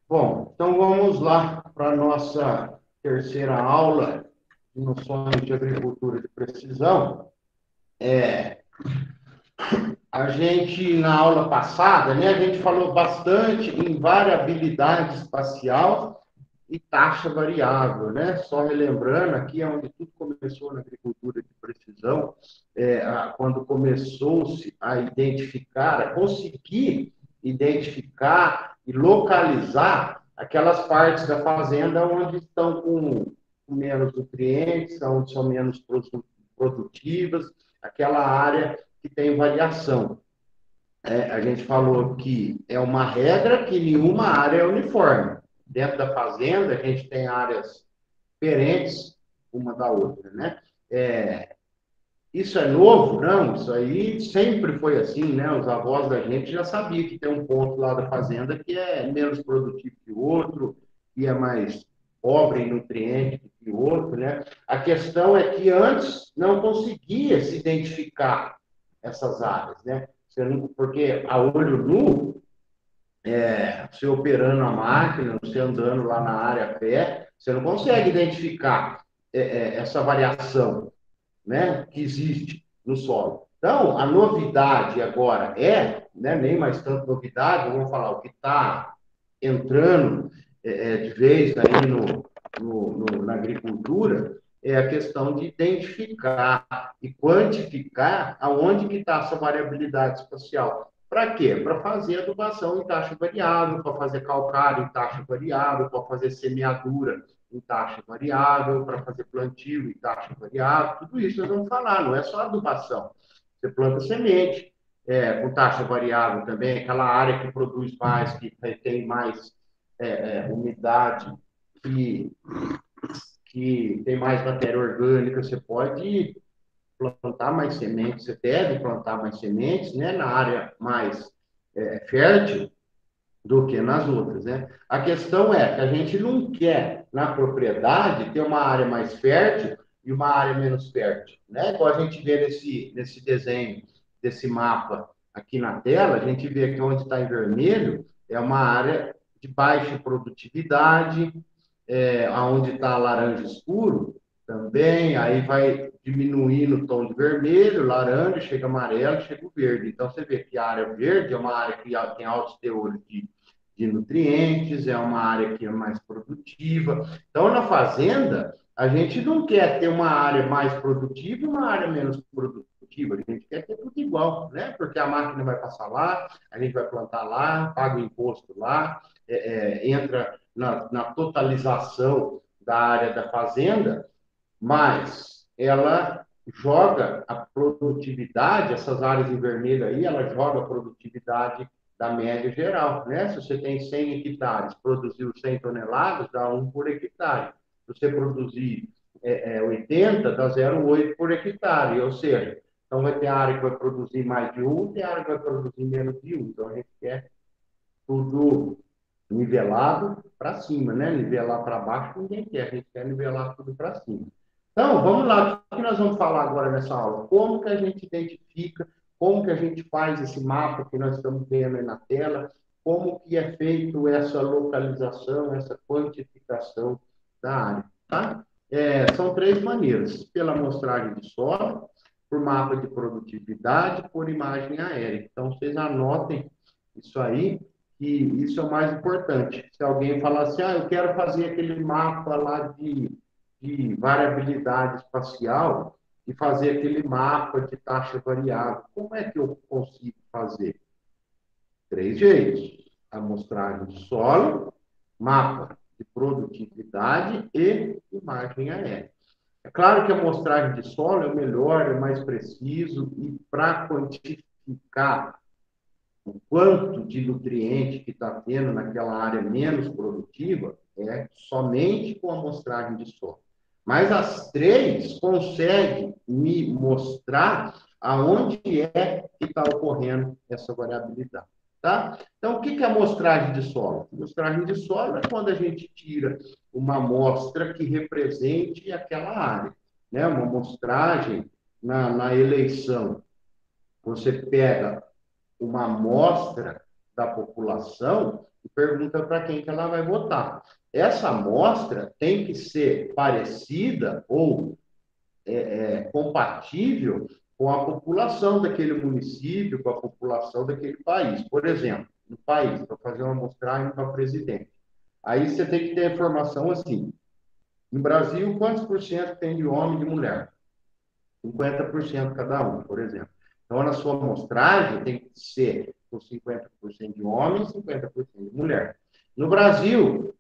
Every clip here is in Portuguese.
Bom, então vamos lá para a nossa terceira aula de noções de agricultura de precisão. A gente, na aula passada, né, a gente falou bastante em variabilidade espacial e taxa variável, né? Só relembrando, aqui é onde tudo começou na agricultura de precisão, quando começou-se a identificar, a conseguir identificar e localizar aquelas partes da fazenda onde estão com menos nutrientes, onde são menos produtivas, aquela área que tem variação. A gente falou que é uma regra que nenhuma área é uniforme. Dentro da fazenda, a gente tem áreas diferentes uma da outra, né? Isso é novo? Não, isso aí sempre foi assim, né? Os avós da gente já sabiam que tem um ponto lá da fazenda que é menos produtivo que o outro, que é mais pobre em nutrientes que o outro, né? A questão é que antes não conseguia se identificar essas áreas, né? Porque a olho nu, você operando a máquina, você andando lá na área a pé, você não consegue identificar essa variação, né, que existe no solo. Então, a novidade agora né, nem mais tanto novidade, vamos falar, o que está entrando de vez aí na agricultura é a questão de identificar e quantificar aonde que está essa variabilidade espacial. Para quê? Para fazer adubação em taxa variável, para fazer calcário em taxa variável, para fazer semeadura em taxa variável, para fazer plantio em taxa variável, tudo isso nós vamos falar, não é só adubação. Você planta semente, com taxa variável também, aquela área que produz mais, que tem mais umidade, que, que tem mais matéria orgânica, você pode plantar mais sementes, você deve plantar mais sementes, né, na área mais fértil do que nas outras, né? A questão é que a gente não quer, na propriedade, ter uma área mais fértil e uma área menos fértil, né? Igual a gente vê nesse desenho, desse mapa aqui na tela, a gente vê que onde está em vermelho é uma área de baixa produtividade, aonde está laranja escuro, também, aí vai diminuindo o tom de vermelho, laranja, chega amarelo, chega o verde. Então, você vê que a área verde é uma área que tem altos teores de nutrientes, é uma área que é mais produtiva. Então, na fazenda, a gente não quer ter uma área mais produtiva e uma área menos produtiva, a gente quer ter tudo igual, né? Porque a máquina vai passar lá, a gente vai plantar lá, paga o imposto lá, entra na totalização da área da fazenda, mas ela joga a produtividade, essas áreas em vermelho aí, ela joga a produtividade da média geral, né? Se você tem 100 hectares, produziu 100 toneladas, dá 1 por hectare. Se você produzir 80, dá 0,8 por hectare, ou seja, então vai ter área que vai produzir mais de 1, tem área que vai produzir menos de 1. Então a gente quer tudo nivelado para cima, né? Nivelar para baixo ninguém quer, a gente quer nivelar tudo para cima. Então, vamos lá, o que nós vamos falar agora nessa aula? Como que a gente identifica, como que a gente faz esse mapa que nós estamos vendo aí na tela, como que é feito essa localização, essa quantificação da área, tá? São três maneiras, pela amostragem de solo, por mapa de produtividade, por imagem aérea. Então, vocês anotem isso aí, e isso é o mais importante. Se alguém falar assim, eu quero fazer aquele mapa lá de variabilidade espacial e fazer aquele mapa de taxa variável, como é que eu consigo fazer? Três jeitos: amostragem de solo, mapa de produtividade e imagem aérea. É claro que a amostragem de solo é o melhor, é o mais preciso, e para quantificar o quanto de nutriente que está tendo naquela área menos produtiva é somente com a amostragem de solo. Mas as três conseguem me mostrar aonde é que está ocorrendo essa variabilidade. Tá? Então, o que é amostragem de solo? Amostragem de solo é quando a gente tira uma amostra que represente aquela área. Né? Uma amostragem na eleição. Você pega uma amostra da população e pergunta para quem que ela vai votar. Essa amostra tem que ser parecida ou compatível com a população daquele município, com a população daquele país. Por exemplo, no país, para fazer uma amostragem para presidente. Aí você tem que ter a informação assim, no Brasil, quantos por cento tem de homem e de mulher? 50% cada um, por exemplo. Então, na sua amostragem, tem que ser com 50% de homem e 50% de mulher. No Brasil,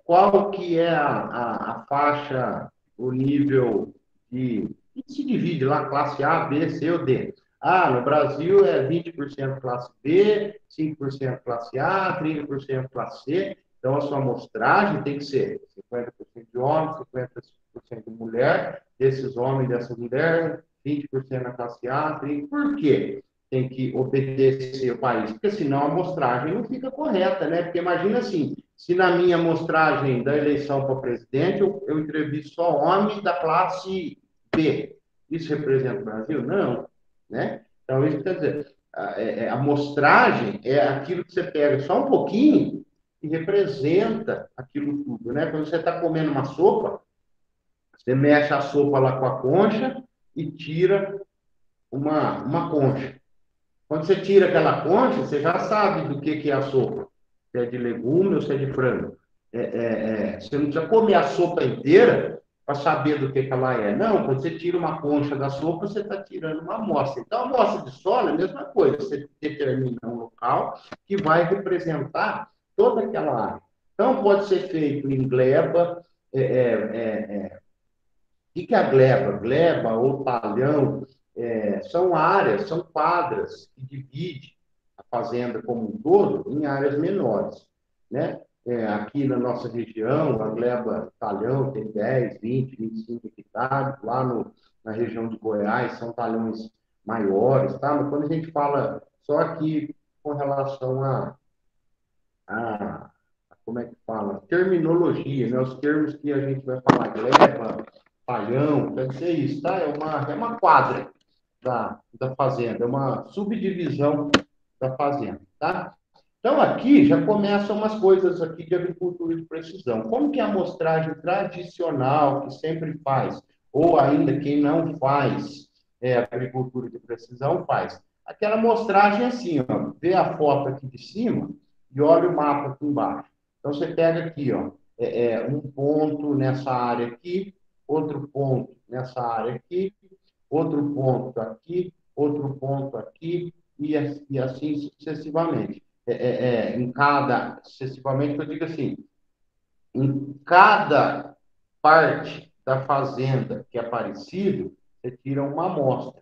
qual que é a faixa, o nível de... que se divide lá, classe A, B, C ou D? Ah, no Brasil é 20% classe B, 5% classe A, 30% classe C. Então, a sua amostragem tem que ser 50% de homem, 50% de mulher, desses homens, dessa mulher, 20% na classe A, 30%. Por quê? Tem que obedecer o país, porque senão a amostragem não fica correta, né? Porque imagina assim, se na minha amostragem da eleição para presidente eu entrevisto só homens da classe B, isso representa o Brasil? Não, né? Então, isso quer dizer, a amostragem é aquilo que você pega só um pouquinho e representa aquilo tudo, né? Quando você está comendo uma sopa, você mexe a sopa lá com a concha e tira uma concha. Quando você tira aquela concha, você já sabe do que é a sopa. Se é de legume ou se é de frango. Você não precisa comer a sopa inteira para saber do que ela é. Não, quando você tira uma concha da sopa, você está tirando uma amostra. Então, a amostra de solo é a mesma coisa. Você determina um local que vai representar toda aquela área. Então, pode ser feito em gleba, o que é a gleba? Gleba ou talhão são áreas, são quadras que dividem a fazenda como um todo em áreas menores, né? Aqui na nossa região, a gleba talhão tem 10, 20, 25 hectares. Lá na região de Goiás são talhões maiores, tá? Mas quando a gente fala só aqui com relação a como é que fala? Terminologia, né? Os termos que a gente vai falar, gleba, palhão, quer dizer isso, tá? É uma quadra da fazenda, é uma subdivisão da fazenda, tá? Então, aqui já começam umas coisas aqui de agricultura de precisão. Como que é a amostragem tradicional que sempre faz, ou ainda quem não faz agricultura de precisão faz? Aquela amostragem assim, ó, vê a foto aqui de cima e olha o mapa aqui embaixo. Então, você pega aqui, ó, um ponto nessa área aqui, outro ponto nessa área aqui, outro ponto aqui, outro ponto aqui, e assim sucessivamente. Em cada, sucessivamente, eu digo assim, em cada parte da fazenda que é parecido, você tira uma amostra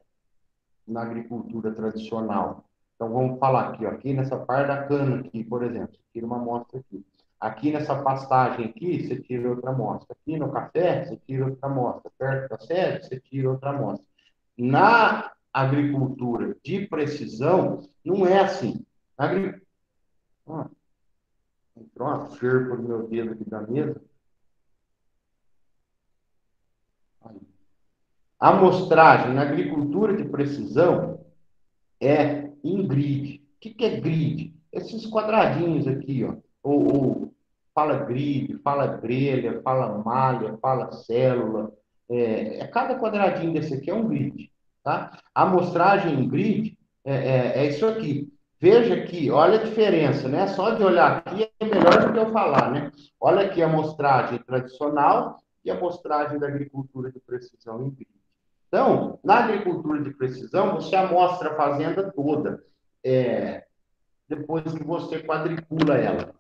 na agricultura tradicional. Então, vamos falar aqui, ó, aqui nessa parte da cana aqui, por exemplo, você tira uma amostra aqui. Aqui nessa pastagem aqui, você tira outra amostra. Aqui no café, você tira outra amostra. Perto da sede, você tira outra amostra. Na agricultura de precisão, não é assim. Entrou uma ferpa no meu dedo aqui da mesa. A amostragem na agricultura de precisão é em grid. O que é grid? Esses quadradinhos aqui, ó. Ou fala grid, fala grelha, fala malha, fala célula. Cada quadradinho desse aqui é um grid, tá? A amostragem em grid é isso aqui. Veja aqui, olha a diferença, né? Só de olhar aqui é melhor do que eu falar, né? Olha aqui a amostragem tradicional e a amostragem da agricultura de precisão em grid. Então, na agricultura de precisão, você amostra a fazenda toda, depois que você quadricula ela.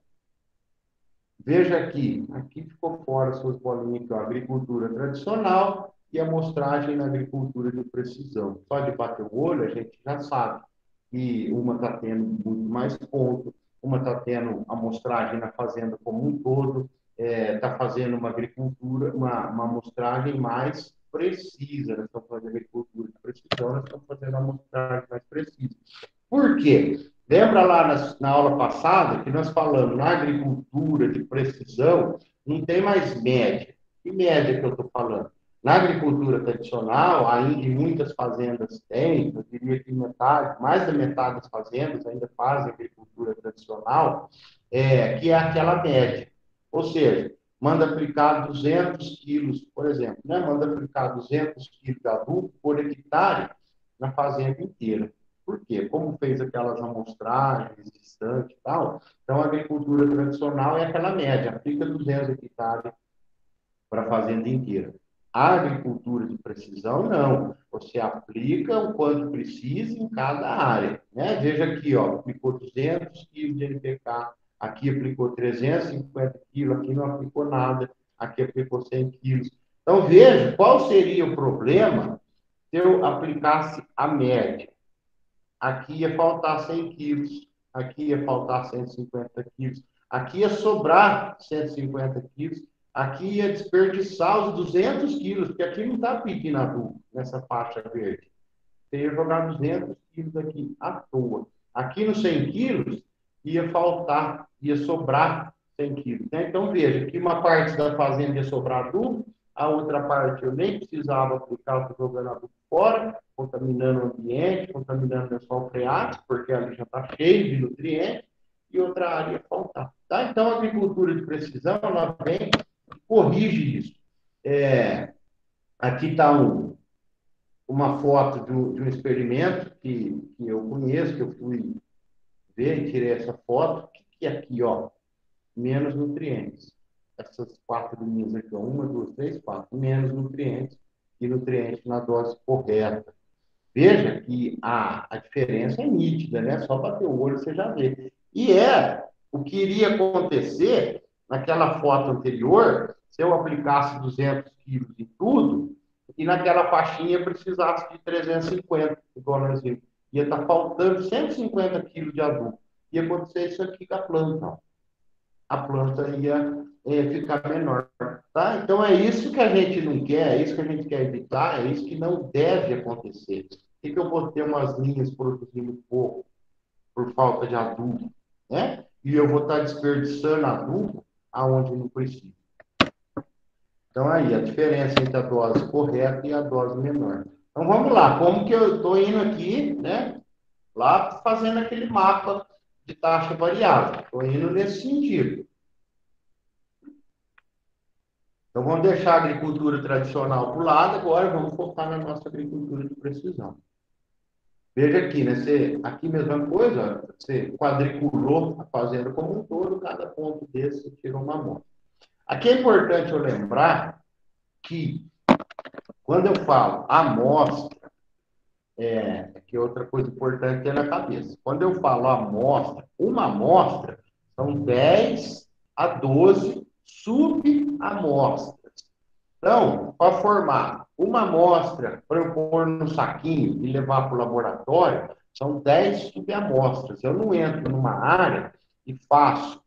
Veja aqui ficou fora suas bolinhas aqui, ó, agricultura tradicional e amostragem na agricultura de precisão. Só de bater o olho, a gente já sabe que uma está tendo muito mais ponto, uma está tendo amostragem na fazenda como um todo, está fazendo uma agricultura, uma amostragem mais precisa. Nós estamos fazendo agricultura de precisão, nós estamos fazendo uma amostragem mais precisa. Por quê? Lembra lá na aula passada que nós falamos na agricultura de precisão, não tem mais média. Que média que eu estou falando? Na agricultura tradicional, ainda em muitas fazendas tem, eu diria que metade, mais da metade das fazendas ainda fazem agricultura tradicional, que é aquela média. Ou seja, manda aplicar 200 quilos, por exemplo, né? Manda aplicar 200 quilos de adubo por hectare na fazenda inteira. Por quê? Como fez aquelas amostragens distantes e tal, então a agricultura tradicional é aquela média, aplica 200 hectares para a fazenda inteira. A agricultura de precisão, não. Você aplica o quanto precisa em cada área. Né? Veja aqui, ó, aplicou 200 quilos de NPK, aqui aplicou 350 quilos, aqui não aplicou nada, aqui aplicou 100 quilos. Então, veja qual seria o problema se eu aplicasse a média. Aqui ia faltar 100 quilos, aqui ia faltar 150 quilos, aqui ia sobrar 150 quilos, aqui ia desperdiçar os 200 quilos, porque aqui não está pedindo adubo nessa faixa verde. Você ia jogar 200 quilos aqui à toa. Aqui nos 100 quilos ia faltar, ia sobrar 100 quilos. Né? Então, veja, que uma parte da fazenda ia sobrar adubo, a outra parte eu nem precisava aplicar, estou jogando adubo fora, contaminando o ambiente, contaminando o lençol freático, porque ali já está cheio de nutrientes, e outra área ia faltar. Tá? Então, a agricultura de precisão, ela vem e corrige isso. Aqui está uma foto de um experimento que eu conheço, que eu fui ver e tirei essa foto, que é aqui, ó, menos nutrientes. Essas 4 linhas aqui, ó, 1, 2, 3, 4, menos nutrientes e nutrientes na dose correta. Veja que a diferença é nítida, né? Só bater o olho você já vê. E o que iria acontecer naquela foto anterior, se eu aplicasse 200 quilos em tudo, e naquela faixinha precisasse de 350, igual nós vimos. Ia estar faltando 150 quilos de adubo. Ia acontecer isso aqui com a planta. Ó. A planta ia ficar menor. Tá? Então, é isso que a gente não quer, é isso que a gente quer evitar, é isso que não deve acontecer. Por que eu vou ter umas linhas produzindo pouco por falta de adubo? Né? E eu vou estar desperdiçando adubo aonde não precisa. Então, aí, a diferença entre a dose correta e a dose menor. Então, vamos lá. Como que eu estou indo aqui, né? Lá fazendo aquele mapa de taxa variável. Estou indo nesse sentido. Então, vamos deixar a agricultura tradicional para o lado, agora vamos focar na nossa agricultura de precisão. Veja aqui, né? Aqui mesma coisa, você quadriculou a fazenda como um todo, cada ponto desse você tirou uma amostra. Aqui é importante eu lembrar que, quando eu falo amostra, que outra coisa importante ter na cabeça. Quando eu falo amostra, uma amostra são 10 a 12 subamostras. Então, para formar uma amostra para eu pôr no saquinho e levar para o laboratório, são 10 subamostras. Eu não entro numa área e faço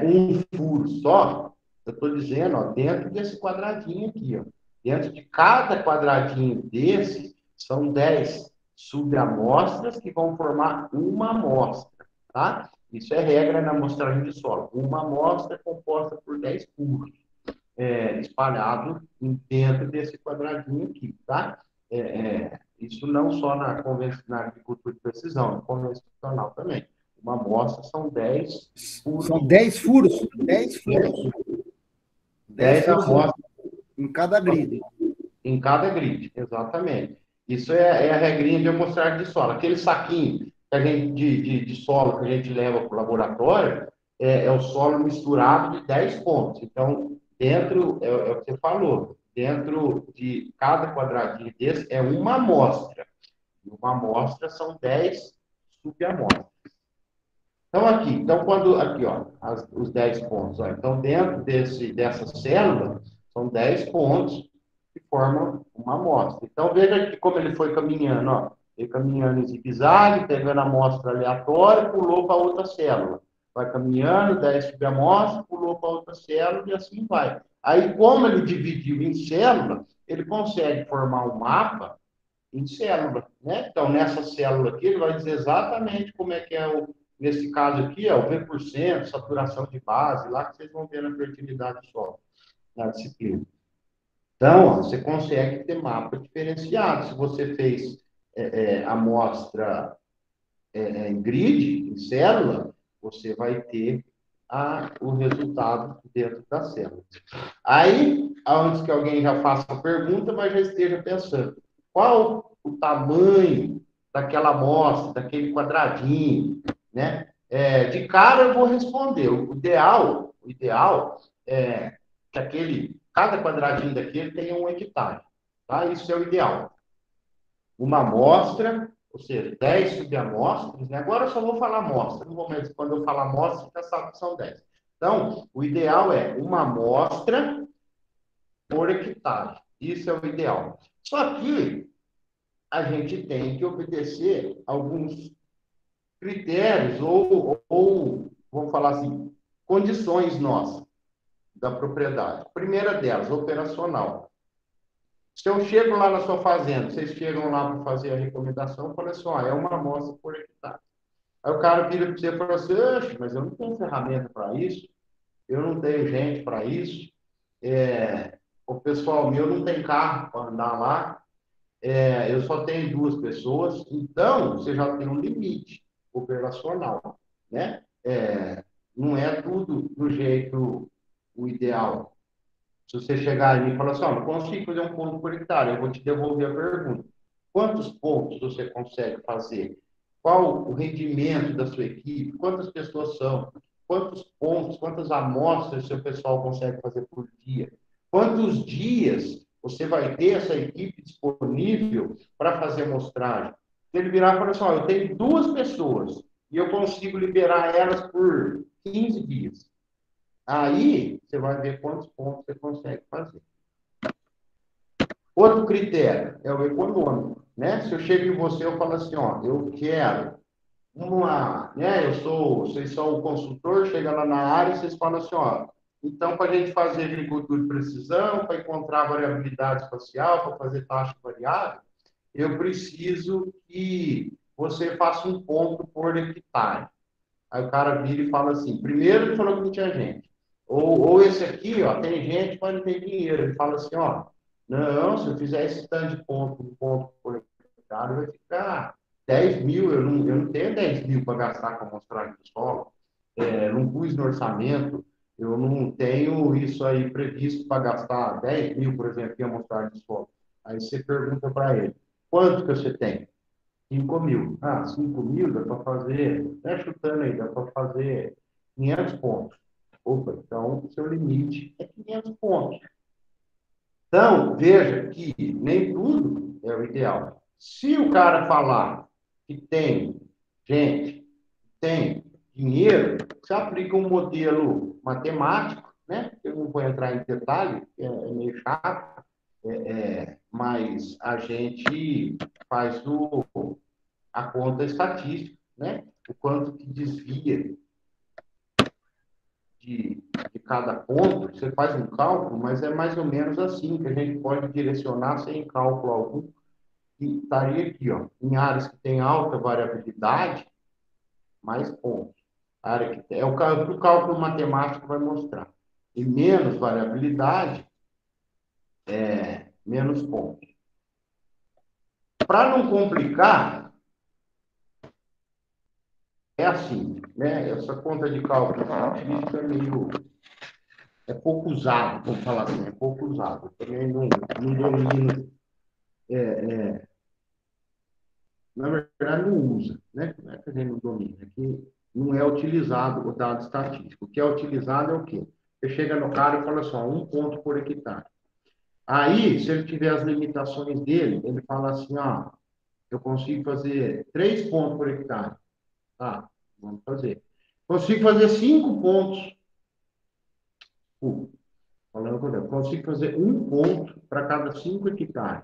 um furo só. Eu estou dizendo, ó, dentro desse quadradinho aqui, ó, dentro de cada quadradinho desse, são 10 subamostras que vão formar uma amostra, tá? Isso é regra na amostragem de solo. Uma amostra é composta por 10 furos espalhado dentro desse quadradinho aqui, tá? Isso não só na agricultura de precisão, no convencional também. Uma amostra são 10 furos. São 10 furos? 10 furos. 10 amostras em cada grid. Em cada grid, exatamente. Isso é a regrinha de amostragem de solo. Aquele saquinho que a gente, de solo que a gente leva para o laboratório é o solo misturado de 10 pontos. Então, dentro, é o que você falou, dentro de cada quadradinho desse é uma amostra. E uma amostra são 10 subamostras. Então, aqui, ó, os 10 pontos. Ó, então, dentro dessa célula, são 10 pontos que formam uma amostra. Então, veja que como ele foi caminhando, ó, ele caminhando em zigue-zague, pegando a amostra aleatória, pulou para outra célula. Vai caminhando, 10 subamostras, pulou para outra célula e assim vai. Aí, como ele dividiu em célula, ele consegue formar um mapa em célula, né? Então, nessa célula aqui, ele vai dizer exatamente como é que nesse caso aqui, o V%, saturação de base, lá que vocês vão ver na fertilidade do solo, na disciplina. Então, ó, você consegue ter mapa diferenciado. Se você fez amostra em grid, em célula, você vai ter o resultado dentro da célula. Aí, antes que alguém já faça a pergunta, mas já esteja pensando, qual o tamanho daquela amostra, daquele quadradinho, né? De cara eu vou responder. O ideal é que cada quadradinho daquele tenha 1 hectare. Tá? Isso é o ideal. Uma amostra, ou seja, 10 subamostras, né? Agora eu só vou falar amostra, não vou mais, quando eu falar amostra, já sabe que são 10. Então, o ideal é uma amostra por hectare. Isso é o ideal. Só que a gente tem que obedecer alguns critérios ou vamos falar assim, condições nossas da propriedade. A primeira delas, operacional. Se eu chego lá na sua fazenda, vocês chegam lá para fazer a recomendação, fala assim, ó, é uma amostra por hectare. Aí o cara vira para você e fala assim, mas eu não tenho ferramenta para isso, eu não tenho gente para isso, o pessoal meu não tem carro para andar lá, eu só tenho 2 pessoas, então você já tem um limite operacional, né? Não é tudo do jeito o ideal. Se você chegar ali e falar assim, não consigo fazer um ponto por hectare, eu vou te devolver a pergunta. Quantos pontos você consegue fazer? Qual o rendimento da sua equipe? Quantas pessoas são? Quantos pontos, quantas amostras seu pessoal consegue fazer por dia? Quantos dias você vai ter essa equipe disponível para fazer amostragem? Se ele virar e falar assim, eu tenho 2 pessoas e eu consigo liberar elas por 15 dias. Aí, você vai ver quantos pontos você consegue fazer. Outro critério é o econômico, né? Se eu chego em você, eu falo assim, eu quero vocês são o consultor, chega lá na área e vocês falam assim, então, para a gente fazer agricultura de precisão, para encontrar variabilidade espacial, para fazer taxa variável, eu preciso que você faça um ponto por hectare. Aí o cara vira e fala assim, primeiro ele falou que não tinha gente. Ou esse aqui, tem gente, mas não tem dinheiro. Ele fala assim, não, se eu fizer esse tanto de ponto, um ponto por hectare, vai ficar 10 mil. Eu não tenho 10 mil para gastar com amostragem de solo. Não pus no orçamento. Eu não tenho isso aí previsto para gastar 10 mil, por exemplo, em amostragem de solo. Aí você pergunta para ele, quanto que você tem? 5.000. 5.000 dá para fazer, chutando aí, dá para fazer 500 pontos. Opa, então o seu limite é 500 pontos. Então, veja que nem tudo é o ideal. Se o cara falar que tem gente, tem dinheiro, você aplica um modelo matemático, né? Eu não vou entrar em detalhe, é meio chato, mas a gente faz a conta estatística, né? O quanto que desvia de cada ponto, você faz um cálculo, mas é mais ou menos assim que a gente pode direcionar sem cálculo algum, e estaria aqui, em áreas que têm alta variabilidade, mais pontos. A área que tem, o cálculo matemático vai mostrar. E menos variabilidade, menos pontos. Para não complicar, é assim, né? Essa conta de cálculo científico é pouco usado, vamos falar assim, é pouco usado. Eu também não domino, na verdade não usa, né? Não é que a gente não domina, é que não é utilizado o dado estatístico. O que é utilizado é o quê? Você chega no cara e fala assim, 1 ponto por hectare. Aí, se ele tiver as limitações dele, ele fala assim, eu consigo fazer 3 pontos por hectare. Tá, vamos fazer. Consigo fazer 5 pontos. Falando com Deus, consigo fazer 1 ponto para cada 5 hectares.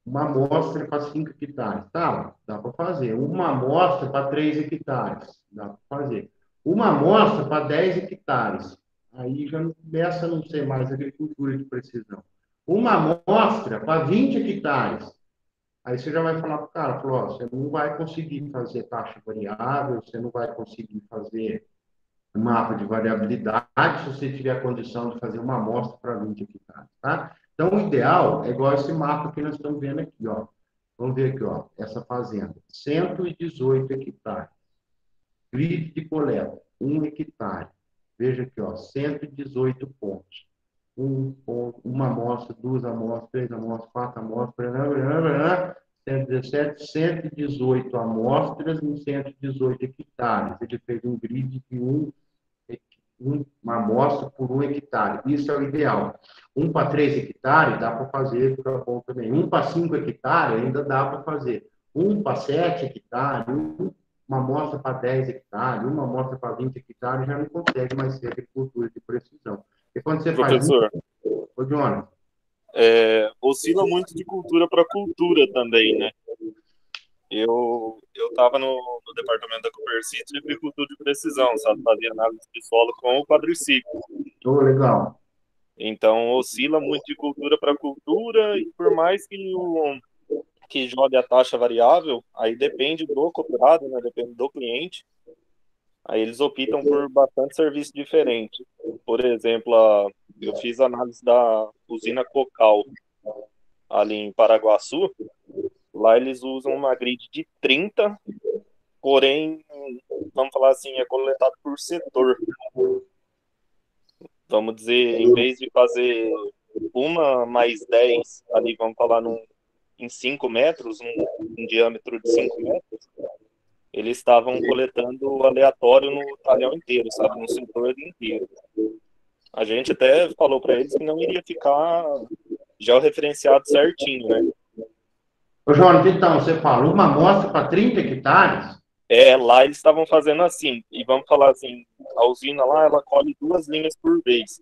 Uma amostra para 5 hectares. Tá, dá para fazer. Uma amostra para 3 hectares. Dá para fazer. Uma amostra para 10 hectares. Aí já começa a não ser mais agricultura de precisão. Uma amostra para 20 hectares. Aí você já vai falar para o cara, você não vai conseguir fazer taxa variável, você não vai conseguir fazer um mapa de variabilidade se você tiver a condição de fazer uma amostra para 20 hectares, tá? Então, o ideal é igual esse mapa que nós estamos vendo aqui, Vamos ver aqui, ó, essa fazenda. 118 hectares. Grid de coleta, 1 hectare. Veja aqui, ó, 118 pontos. Uma amostra, duas amostras, três amostras, quatro amostras, 117, 118 amostras em 118 hectares. Ele fez um grid de uma amostra por 1 hectare. Isso é o ideal. 1 para 3 hectares dá para fazer, fica bom também. 1 para 5 hectares ainda dá para fazer. 1 para 7 hectares, uma amostra para 10 hectares, uma amostra para 20 hectares, já não consegue mais ser agricultura de precisão. E quando você faz... Professor, Ô, Jonas. Oscila muito de cultura para cultura também, né? Eu estava no departamento da Copercito de agricultura de precisão, sabe? Fazia análise de solo com o quadriciclo. Oh, legal. Então, oscila muito de cultura para cultura e por mais que jogue a taxa variável, aí depende do cooperado, né? Depende do cliente. Aí eles optam por bastante serviço diferente. Por exemplo, eu fiz análise da usina Cocal ali em Paraguaçu. Lá eles usam uma grid de 30, porém, vamos falar assim, é coletado por setor. Vamos dizer, em vez de fazer uma mais 10, ali vamos falar em 5 metros, um diâmetro de 5 metros, eles estavam coletando aleatório no talhão inteiro, sabe, no setor inteiro. A gente até falou para eles que não iria ficar georreferenciado certinho, né? Ô, Jonas, então, você falou uma amostra para 30 hectares? Lá eles estavam fazendo assim, e vamos falar assim, a usina lá, ela colhe 2 linhas por vez.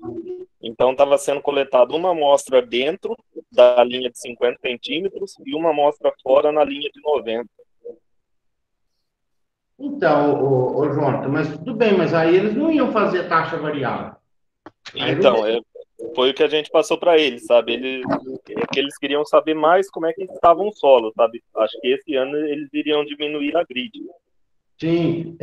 Então, estava sendo coletada uma amostra dentro da linha de 50 centímetros e uma amostra fora na linha de 90. Então, ô Jonathan, mas tudo bem, mas aí eles não iam fazer taxa variável. Então, foi o que a gente passou para eles, sabe? Eles queriam saber mais como é que estava o solo, sabe? Acho que esse ano eles iriam diminuir a grid. Sim,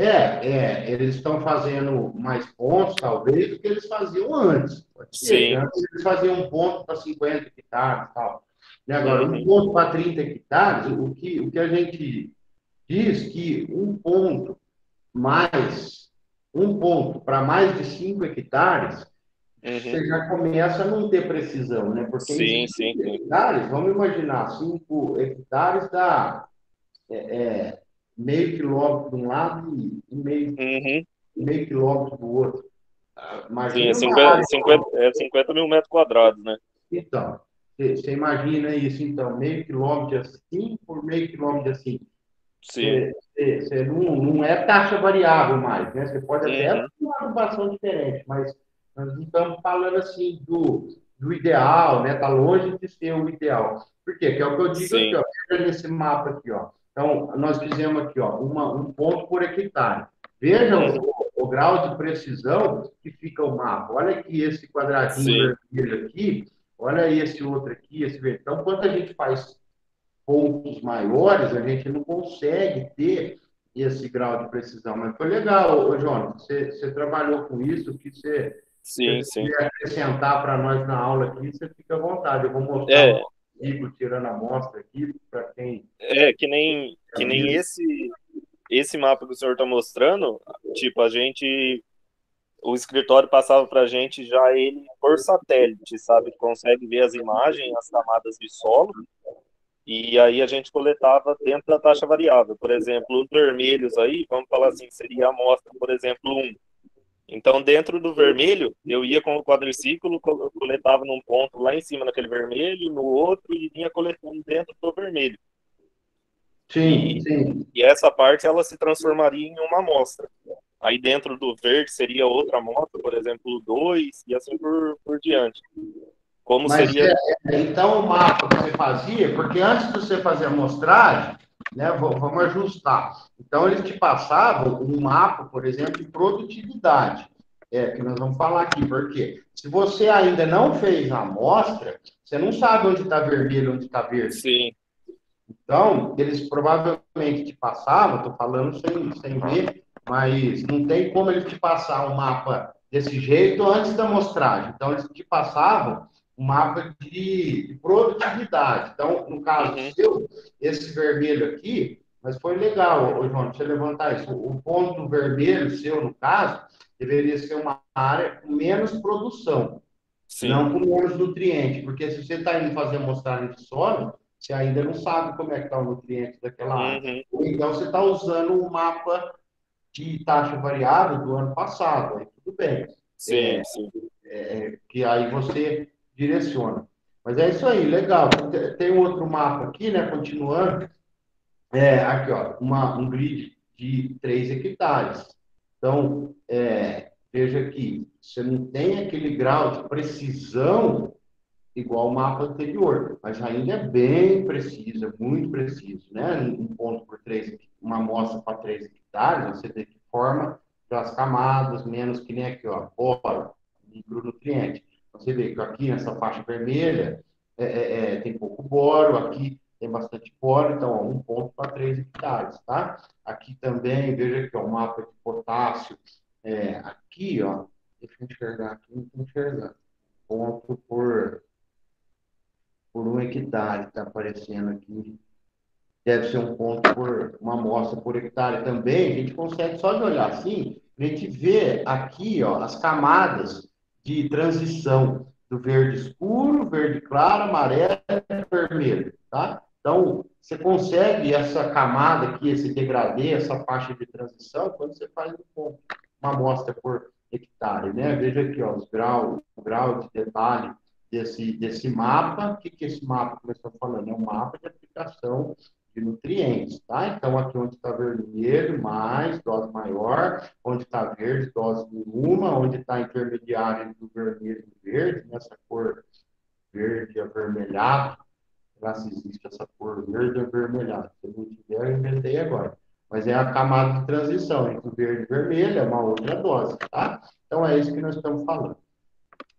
eles estão fazendo mais pontos, talvez, do que eles faziam antes. Pode ser, Sim. antes eles faziam um ponto para 50 hectares e tal. E agora, um Uhum. ponto para 30 hectares, o que a gente diz que um ponto para mais de 5 hectares, você já começa a não ter precisão, né? Porque em Sim, 5 sim, sim. hectares, vamos imaginar, 5 hectares dá meio quilômetro de um lado e meio quilômetro do outro. Sim, Imagina uma área. 50 mil metros quadrados, né? Então, você imagina isso, então, meio quilômetro assim por meio quilômetro assim. Sim. Você não é taxa variável mais, né? Você pode até Uhum. ter uma adubação diferente, mas nós não estamos falando assim do ideal, né? Está longe de ser o ideal. Por quê? Que é o que eu digo aqui, Sim. ó. Veja nesse mapa aqui, ó. Então, nós fizemos aqui, ó, um ponto por hectare. Veja o grau de precisão que fica o mapa. Olha aqui esse quadradinho Sim. vermelho aqui, olha esse outro aqui, esse verde. Então, quando a gente faz pontos maiores, a gente não consegue ter esse grau de precisão. Mas foi legal, ô, Jonas, você trabalhou com isso, que Sim, você sim. quiser acrescentar para nós na aula aqui, você fica à vontade. Eu vou mostrar É, um artigo tirando a amostra aqui para quem... que nem esse mapa que o senhor está mostrando, tipo, o escritório passava para a gente já ele por satélite, sabe? Consegue ver as imagens, as camadas de solo, e aí a gente coletava dentro da taxa variável. Por exemplo, os vermelhos aí, vamos falar assim, seria a amostra, por exemplo, 1. Então, dentro do vermelho, eu ia com o quadriciclo, coletava num ponto lá em cima naquele vermelho, no outro, e vinha coletando dentro do vermelho. Sim, sim. E essa parte, ela se transformaria em uma amostra. Aí dentro do verde seria outra amostra, por exemplo, 2, e assim por diante. Como Mas seria... então o mapa que você fazia, porque antes de você fazer a amostragem, né, vamos ajustar. Então eles te passavam um mapa, por exemplo, de produtividade, que nós vamos falar aqui, porque se você ainda não fez a amostra, você não sabe onde está vermelho, onde está verde. Sim. Então, eles provavelmente te passavam, estou falando sem ver, mas não tem como eles te passar um mapa desse jeito antes da amostragem. Então, eles te passavam um mapa de produtividade. Então, no caso seu, esse vermelho aqui, mas foi legal, ô, João, deixa eu levantar isso. O ponto vermelho seu, no caso, deveria ser uma área com menos produção, Sim. não com menos nutriente, porque se você está indo fazer amostragem de solo, você ainda não sabe como é que está o nutriente daquela área. Uhum. Ou então você está usando o mapa de taxa variável do ano passado, aí tudo bem. Sim, sim. Que aí você direciona. Mas é isso aí, legal. Tem um outro mapa aqui, né? Continuando. Aqui, ó, um grid de 3 hectares. Então, veja aqui, você não tem aquele grau de precisão igual o mapa anterior, mas ainda é bem preciso, é muito preciso, né? Um ponto por 3, uma amostra para 3 hectares, você vê que forma já as camadas, menos que nem aqui, ó, boro, micronutriente. Você vê que aqui nessa faixa vermelha tem pouco boro, aqui tem bastante boro, então, ó, 1 ponto para 3 hectares, tá? Aqui também, veja que ó, o mapa de potássio, aqui, ó, deixa eu enxergar aqui, não estou enxergando, ponto por 1 hectare, está aparecendo aqui. Deve ser 1 ponto por uma amostra por hectare também. A gente consegue, só de olhar assim, a gente vê aqui ó, as camadas de transição do verde escuro, verde claro, amarelo e vermelho. Tá? Então, você consegue essa camada aqui, esse degradê, essa faixa de transição, quando você faz uma amostra por hectare. Né? Veja aqui ó, o grau de detalhe desse mapa. O que esse mapa que nós estamos falando? É um mapa de aplicação de nutrientes, tá? Então, aqui onde está vermelho, mais, dose maior, onde está verde, dose nenhuma, onde está intermediário do vermelho e verde, nessa cor verde avermelhado, lá se existe essa cor verde avermelhado, se não tiver, eu inventei agora. Mas é a camada de transição entre o verde e o vermelho, é uma outra dose, tá? Então, é isso que nós estamos falando.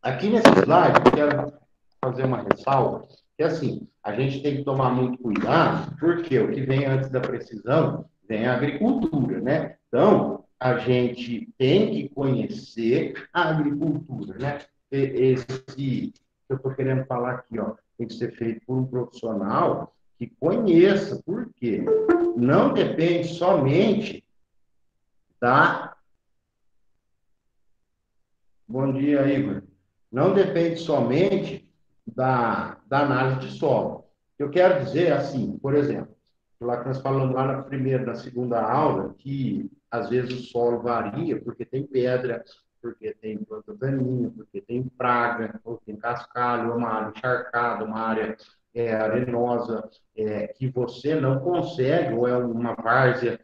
Aqui nesse slide, eu quero fazer uma ressalva, que assim, a gente tem que tomar muito cuidado, porque o que vem antes da precisão vem a agricultura, né? Então, a gente tem que conhecer a agricultura, né? Esse que eu estou querendo falar aqui, ó, tem que ser feito por um profissional que conheça, porque não depende somente da. Bom dia, Igor. Não depende somente da análise de solo. Eu quero dizer assim, por exemplo, lá que nós falamos lá na primeira, na segunda aula, que às vezes o solo varia porque tem pedra, porque tem planta daninha, porque tem praga, ou tem cascalho, uma área encharcada, uma área arenosa, que você não consegue, ou é uma várzea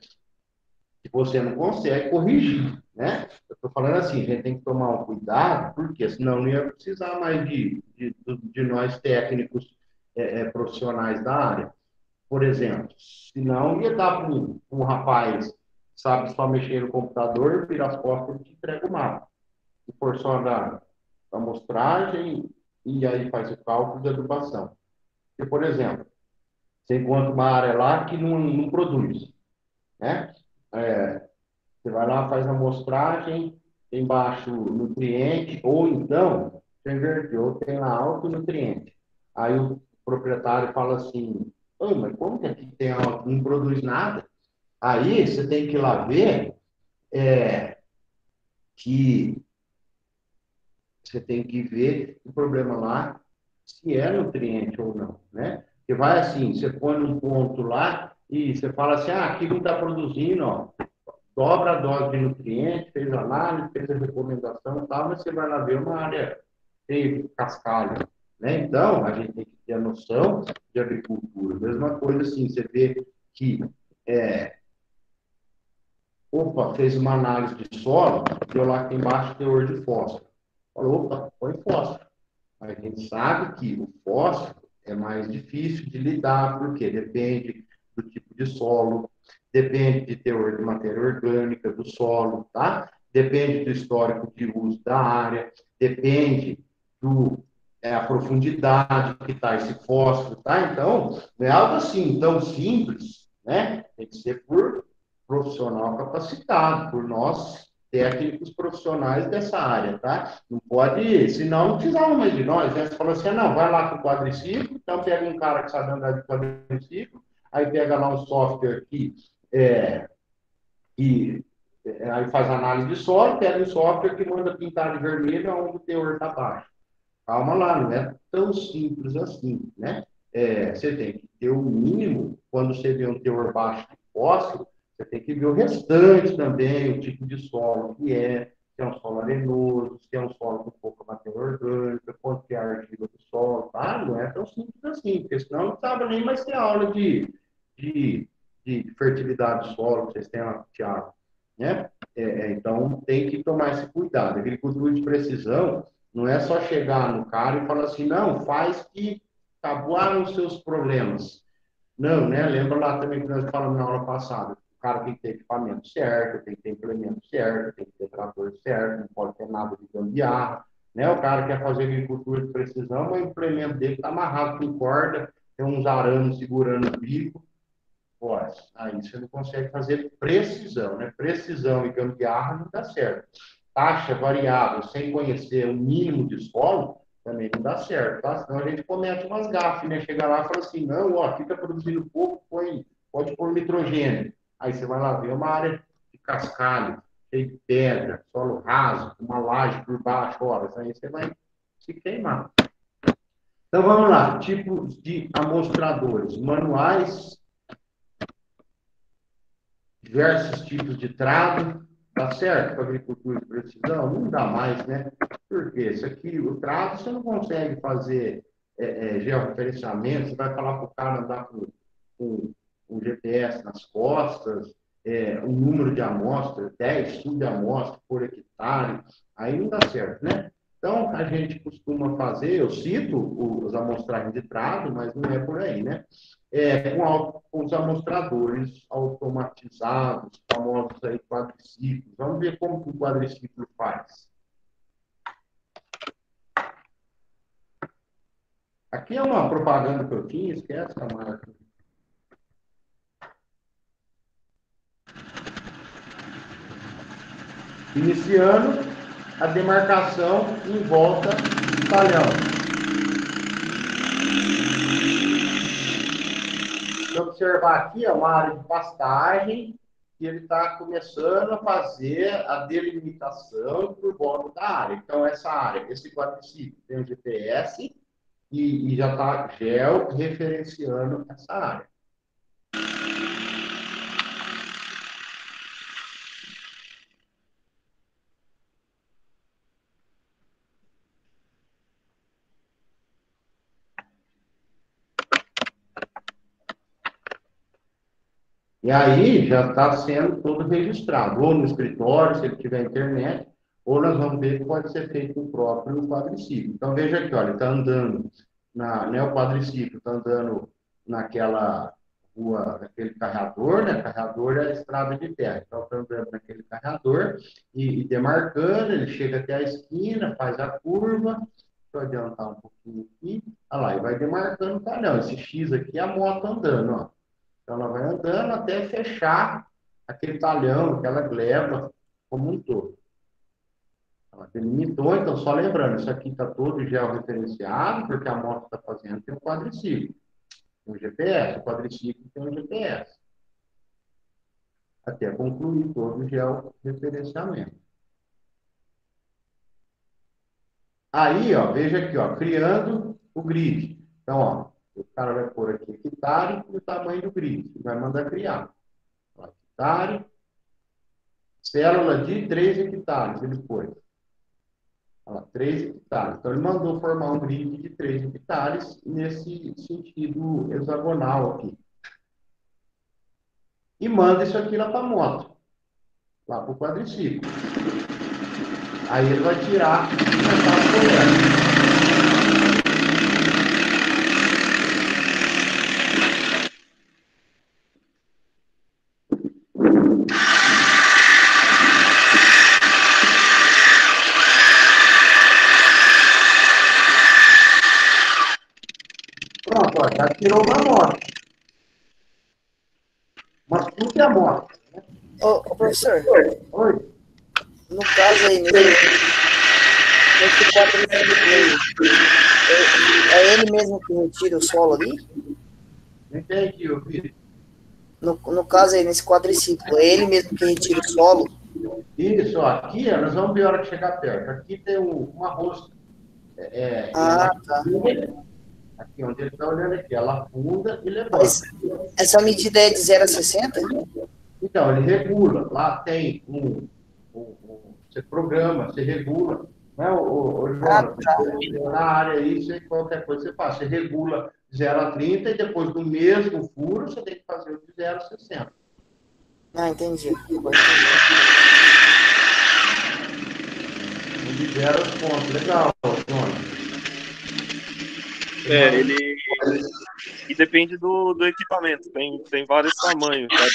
que você não consegue corrigir, né? Eu estou falando assim, a gente tem que tomar um cuidado, porque senão não ia precisar mais de nós técnicos profissionais da área. Por exemplo, senão ia dar para um rapaz que sabe só mexer no computador, virar as costas e te entrega o mapa. Se for só da amostragem, e aí faz o cálculo de adubação. Porque, por exemplo, você encontra uma área lá que não produz, né? Você vai lá, faz a amostragem, tem baixo nutriente, ou então, você inverteu, tem lá alto nutriente. Aí o proprietário fala assim, oh, mas como que aqui tem alto, não produz nada? Aí você tem que ir lá ver que você tem que ver o problema lá, se é nutriente ou não, né? Você vai assim, você põe num ponto lá e você fala assim, aqui não está produzindo, ó, dobra a dose de nutrientes, fez análise, fez a recomendação e tal, mas você vai lá ver uma área de cascalho, né? Então, a gente tem que ter a noção de agricultura. Mesma coisa assim, você vê que, fez uma análise de solo, deu lá que tem baixo teor de fósforo. Falou, opa, põe fósforo. A gente sabe que o fósforo é mais difícil de lidar, porque depende do tipo de solo, depende de teor de matéria orgânica do solo, tá? Depende do histórico de uso da área, depende a profundidade que está esse fósforo, tá? Então, não é algo assim tão simples, né? Tem que ser por profissional capacitado, por nós técnicos profissionais dessa área, tá? Não pode, senão não precisava mais de nós, né? Você falou assim, não, vai lá com o quadriciclo, então pega um cara que sabe andar de quadriciclo, aí pega lá um software que aí faz análise de solo, pega um software que manda pintar de vermelho onde o teor está baixo. Calma lá, não é tão simples assim, né? Você tem que ter o mínimo, quando você vê um teor baixo de fósforo, você tem que ver o restante também, o tipo de solo que é, se é um solo arenoso, se é um solo com pouca matéria orgânica, quanto que é a argila do solo, tá? Não é tão simples assim, porque senão não sabe nem mais ter aula de, de fertilidade do solo, que vocês têm lá, Thiago, né? Então, tem que tomar esse cuidado. Agricultura de precisão não é só chegar no cara e falar assim, não, faz que acabaram os seus problemas. Não, né? Lembra lá também que nós falamos na aula passada. O cara tem que ter equipamento certo, tem que ter implemento certo, tem que ter trator certo, não pode ter nada de gambiarra. Né? O cara quer fazer agricultura de precisão, mas o implemento dele está amarrado com corda, tem uns arames segurando o bico. Pô, aí você não consegue fazer precisão, né? Precisão e gambiarra não dá certo. Taxa variável sem conhecer o mínimo de solo também não dá certo, tá? Senão a gente comete umas gafes, né? Chega lá e fala assim, não, ó, aqui está produzindo pouco, pode pôr nitrogênio. Aí você vai lá ver uma área de cascalho, cheio de pedra, solo raso, uma laje por baixo, horas. Aí você vai se queimar. Então vamos lá, tipos de amostradores, manuais, diversos tipos de trado, tá certo para agricultura de precisão? Não dá mais, né? Porque isso aqui, o trado, você não consegue fazer georreferenciamento, você vai falar para o cara andar com um GPS nas costas, um número de amostras, 10 subamostras por hectare, aí não dá certo, né? Então, a gente costuma fazer, eu cito os amostragens de trado, mas não é por aí, né? Com os amostradores automatizados, famosos aí quadriciclos. Vamos ver como que o quadriciclo faz. Aqui é uma propaganda que eu tinha, esquece a marca. Iniciando a demarcação em volta do talhão. Se observar aqui, é uma área de pastagem, e ele está começando a fazer a delimitação por volta da área. Então, essa área, esse quadriciclo tem um GPS e já está georreferenciando essa área. E aí já está sendo todo registrado, ou no escritório, se ele tiver internet, ou nós vamos ver que pode ser feito no próprio quadriciclo. Então veja aqui, olha, ele está andando, o quadriciclo está andando naquela rua, naquele carreador, né? Carreador é a estrada de terra. Então está andando naquele carreador e demarcando, ele chega até a esquina, faz a curva, deixa eu adiantar um pouquinho aqui, olha lá, e vai demarcando o talhão. Esse X aqui é a moto andando, ó. Então, ela vai andando até fechar aquele talhão, aquela gleba, como um todo. Ela delimitou, então, só lembrando, isso aqui está todo georreferenciado, porque a moto está fazendo, tem um quadriciclo, tem um GPS, o quadriciclo tem um GPS. Até concluir todo o georreferenciamento. Aí, ó, veja aqui, ó, criando o grid. Então, ó, o cara vai pôr aqui hectare e o tamanho do grid. Vai mandar criar. Hectare, célula de 3 hectares, ele pôs. Olha lá, 3 hectares. Então, ele mandou formar um grid de 3 hectares nesse sentido hexagonal aqui. E manda isso aqui lá para a moto, lá para o quadriciclo. Aí ele vai tirar e começar a colher. Pronto, ó, já tirou uma moto. Mas tudo é moto. Ô, professor, Oi? No caso aí, nesse quadriciclo aí, é ele mesmo que retira o solo ali? Entendi, eu vi. No caso aí, nesse quadriciclo, é ele mesmo que retira o solo? Isso, ó, aqui, ó, nós vamos ver a hora que chegar perto. Aqui tem uma rosca. Ah, Ela tá. funda, aqui onde ele está olhando aqui, ela funda e Mas levanta. essa medida é de 0 a 60? Então, ele regula. Lá tem você programa, você regula. Né, Ah, Jonas, tá. na área aí, você, qualquer coisa você faz. Você regula 0 a 30 e depois do mesmo furo, você tem que fazer o de 0 a 60. Ah, entendi. Agora entendi. Libera os pontos. Legal, Jonas. Ele. E depende do equipamento. Tem vários tamanhos, sabe?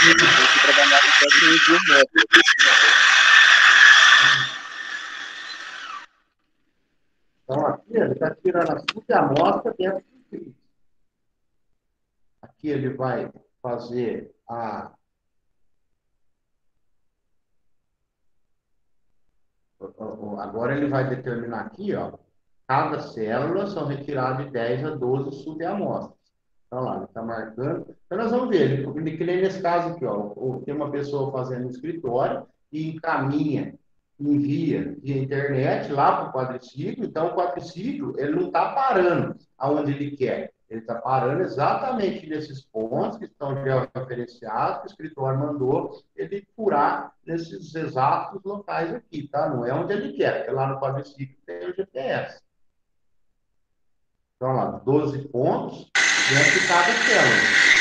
Tem que trabalhar com técnicas de 1 metro. Então, aqui ele está tirando a sua amostra dentro do filtro. Aqui ele vai fazer agora ele vai determinar aqui, ó, cada célula são retiradas de 10 a 12 subamostras. Então lá, ele está marcando. Então nós vamos ver, que nem nesse caso aqui, ó, tem uma pessoa fazendo no escritório e encaminha, envia via internet lá para o quadriciclo. Então o quadriciclo, ele não está parando aonde ele quer. Ele está parando exatamente nesses pontos que estão georreferenciados, que o escritório mandou ele furar nesses exatos locais aqui, tá? Não é onde ele quer, porque lá no quadriciclo tem o GPS. Então, lá, 12 pontos dentro de cada célula.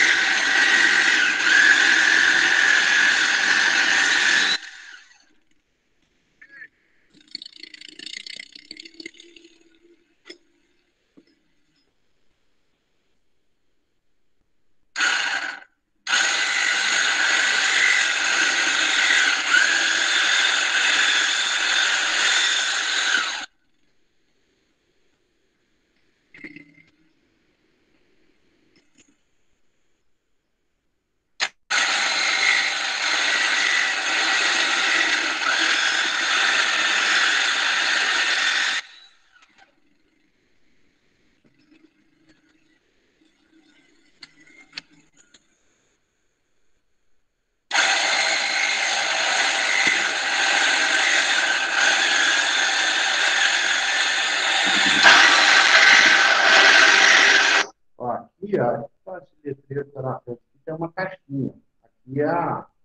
Ó, aqui, ó, esse letreiro está na frente, aqui tem uma caixinha. Aqui é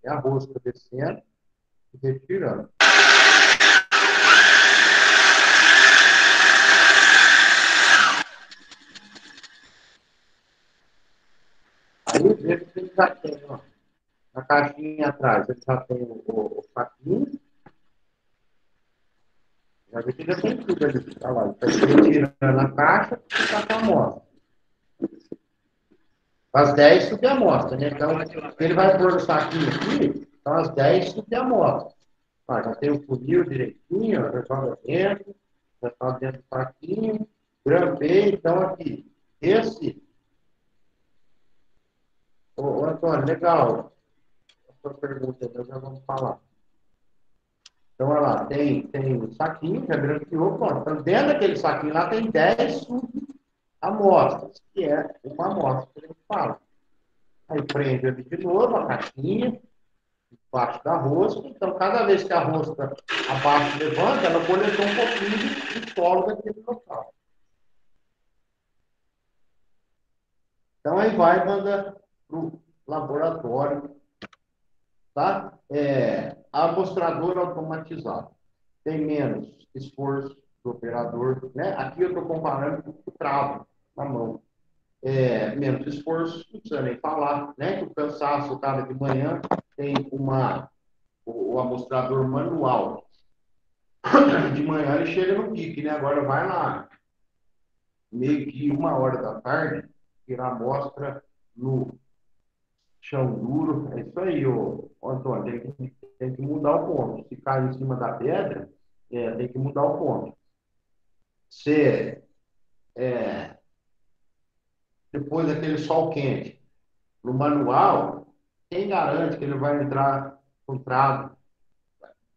a rosca descendo e retirando. Aí, veja que ele já tem, ó, na caixinha atrás, ele já tem o saquinho. Já vê que já tem tudo ali. Olha lá, ele está retirando a caixa e está com a amostra. As 10 subamostras, né? Então, ele vai pôr no saquinho aqui, então as 10 subamostras. Ah, já tem o funil direitinho, já joga dentro, já está dentro do saquinho, grampei, então aqui. Esse, ô Antônio, legal, a sua pergunta, nós já vamos falar. Então, olha lá, tem o saquinho, já grampeou, pronto. Então, dentro daquele saquinho lá tem 10 subamostras, que é uma amostra que a gente fala. Aí prende ali de novo a caixinha, debaixo da rosca. Então, cada vez que a rosca abaixo levanta, ela coletou um pouquinho de solo daquele local. Então, aí vai, manda para o laboratório, tá? Amostrador automatizado. Tem menos esforço do operador, né? Aqui eu estou comparando com o travo na mão. Menos esforço, não precisa nem falar, né? Que o cansaço, o cara de manhã tem o amostrador manual. De manhã ele chega no pique, né? Agora vai lá, meio que 1 hora da tarde, tirar a amostra no chão duro. É isso aí, ô Antônio, tem que mudar o ponto. Se cair em cima da pedra, tem que mudar o ponto. Se depois daquele sol quente, no manual, quem garante que ele vai entrar com travo?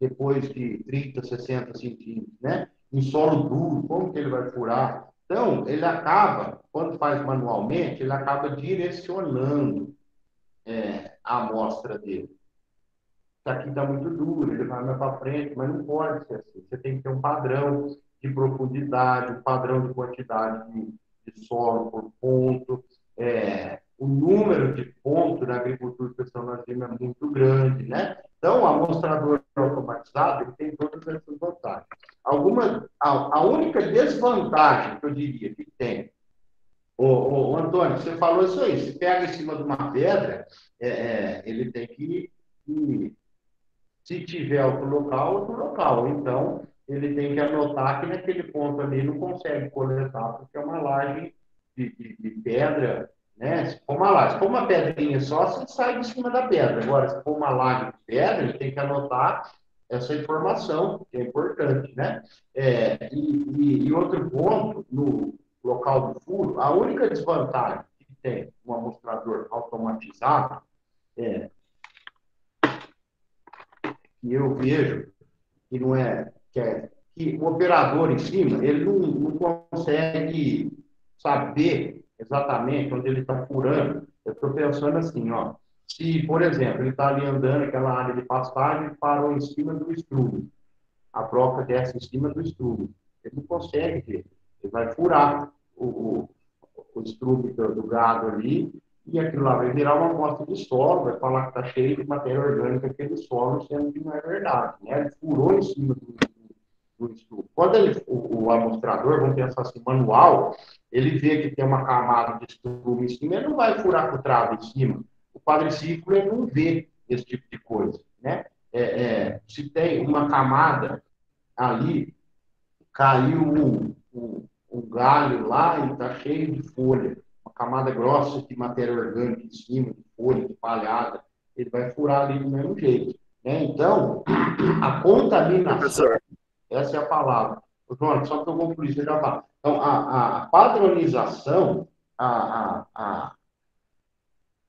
depois de 30, 60 centímetros, né? Em solo duro, como que ele vai furar? Então, ele acaba, quando faz manualmente, ele acaba direcionando a amostra dele. Isso aqui está muito duro, ele vai mais para frente, mas não pode ser assim. Você tem que ter um padrão de profundidade, um padrão de quantidade de solo por ponto. O número de pontos na agricultura de personalismo é muito grande, né? Então, o amostrador automatizado ele tem todas essas vantagens. A única desvantagem que eu diria que tem, Antônio, você falou isso aí, se pega em cima de uma pedra, ele tem que se tiver outro local. Então, ele tem que anotar que naquele ponto ali não consegue coletar, porque é uma laje de pedra, né? Se for uma laje, se for uma pedrinha só, você sai de cima da pedra. Agora, se for uma laje de pedra, ele tem que anotar essa informação, que é importante, né? E outro ponto, no local do furo, a única desvantagem que tem um amostrador automatizado é que eu vejo que não que o operador em cima ele não consegue saber exatamente onde ele está furando. Eu estou pensando assim, ó, se, por exemplo, ele está ali andando aquela área de pastagem e parou em cima do estrume, a broca desce em cima do estrume, ele não consegue ver, ele vai furar o estrume do gado ali, e aquilo lá vai virar uma amostra de solo, vai falar que está cheio de matéria orgânica aquele solo, sendo que não é verdade, né? Ele furou em cima do estrume. Quando o amostrador, vamos pensar assim, manual, ele vê que tem uma camada de estrume em cima, ele não vai furar com o travo em cima. O quadriciclo, ele não vê esse tipo de coisa, né? Se tem uma camada ali, caiu um galho lá e está cheio de folha, uma camada grossa de matéria orgânica em cima, de folha, de palhada, ele vai furar ali do mesmo jeito. Né? Então, a contaminação, Professor, essa é a palavra. João, só que eu vou por isso já vai. Então, a padronização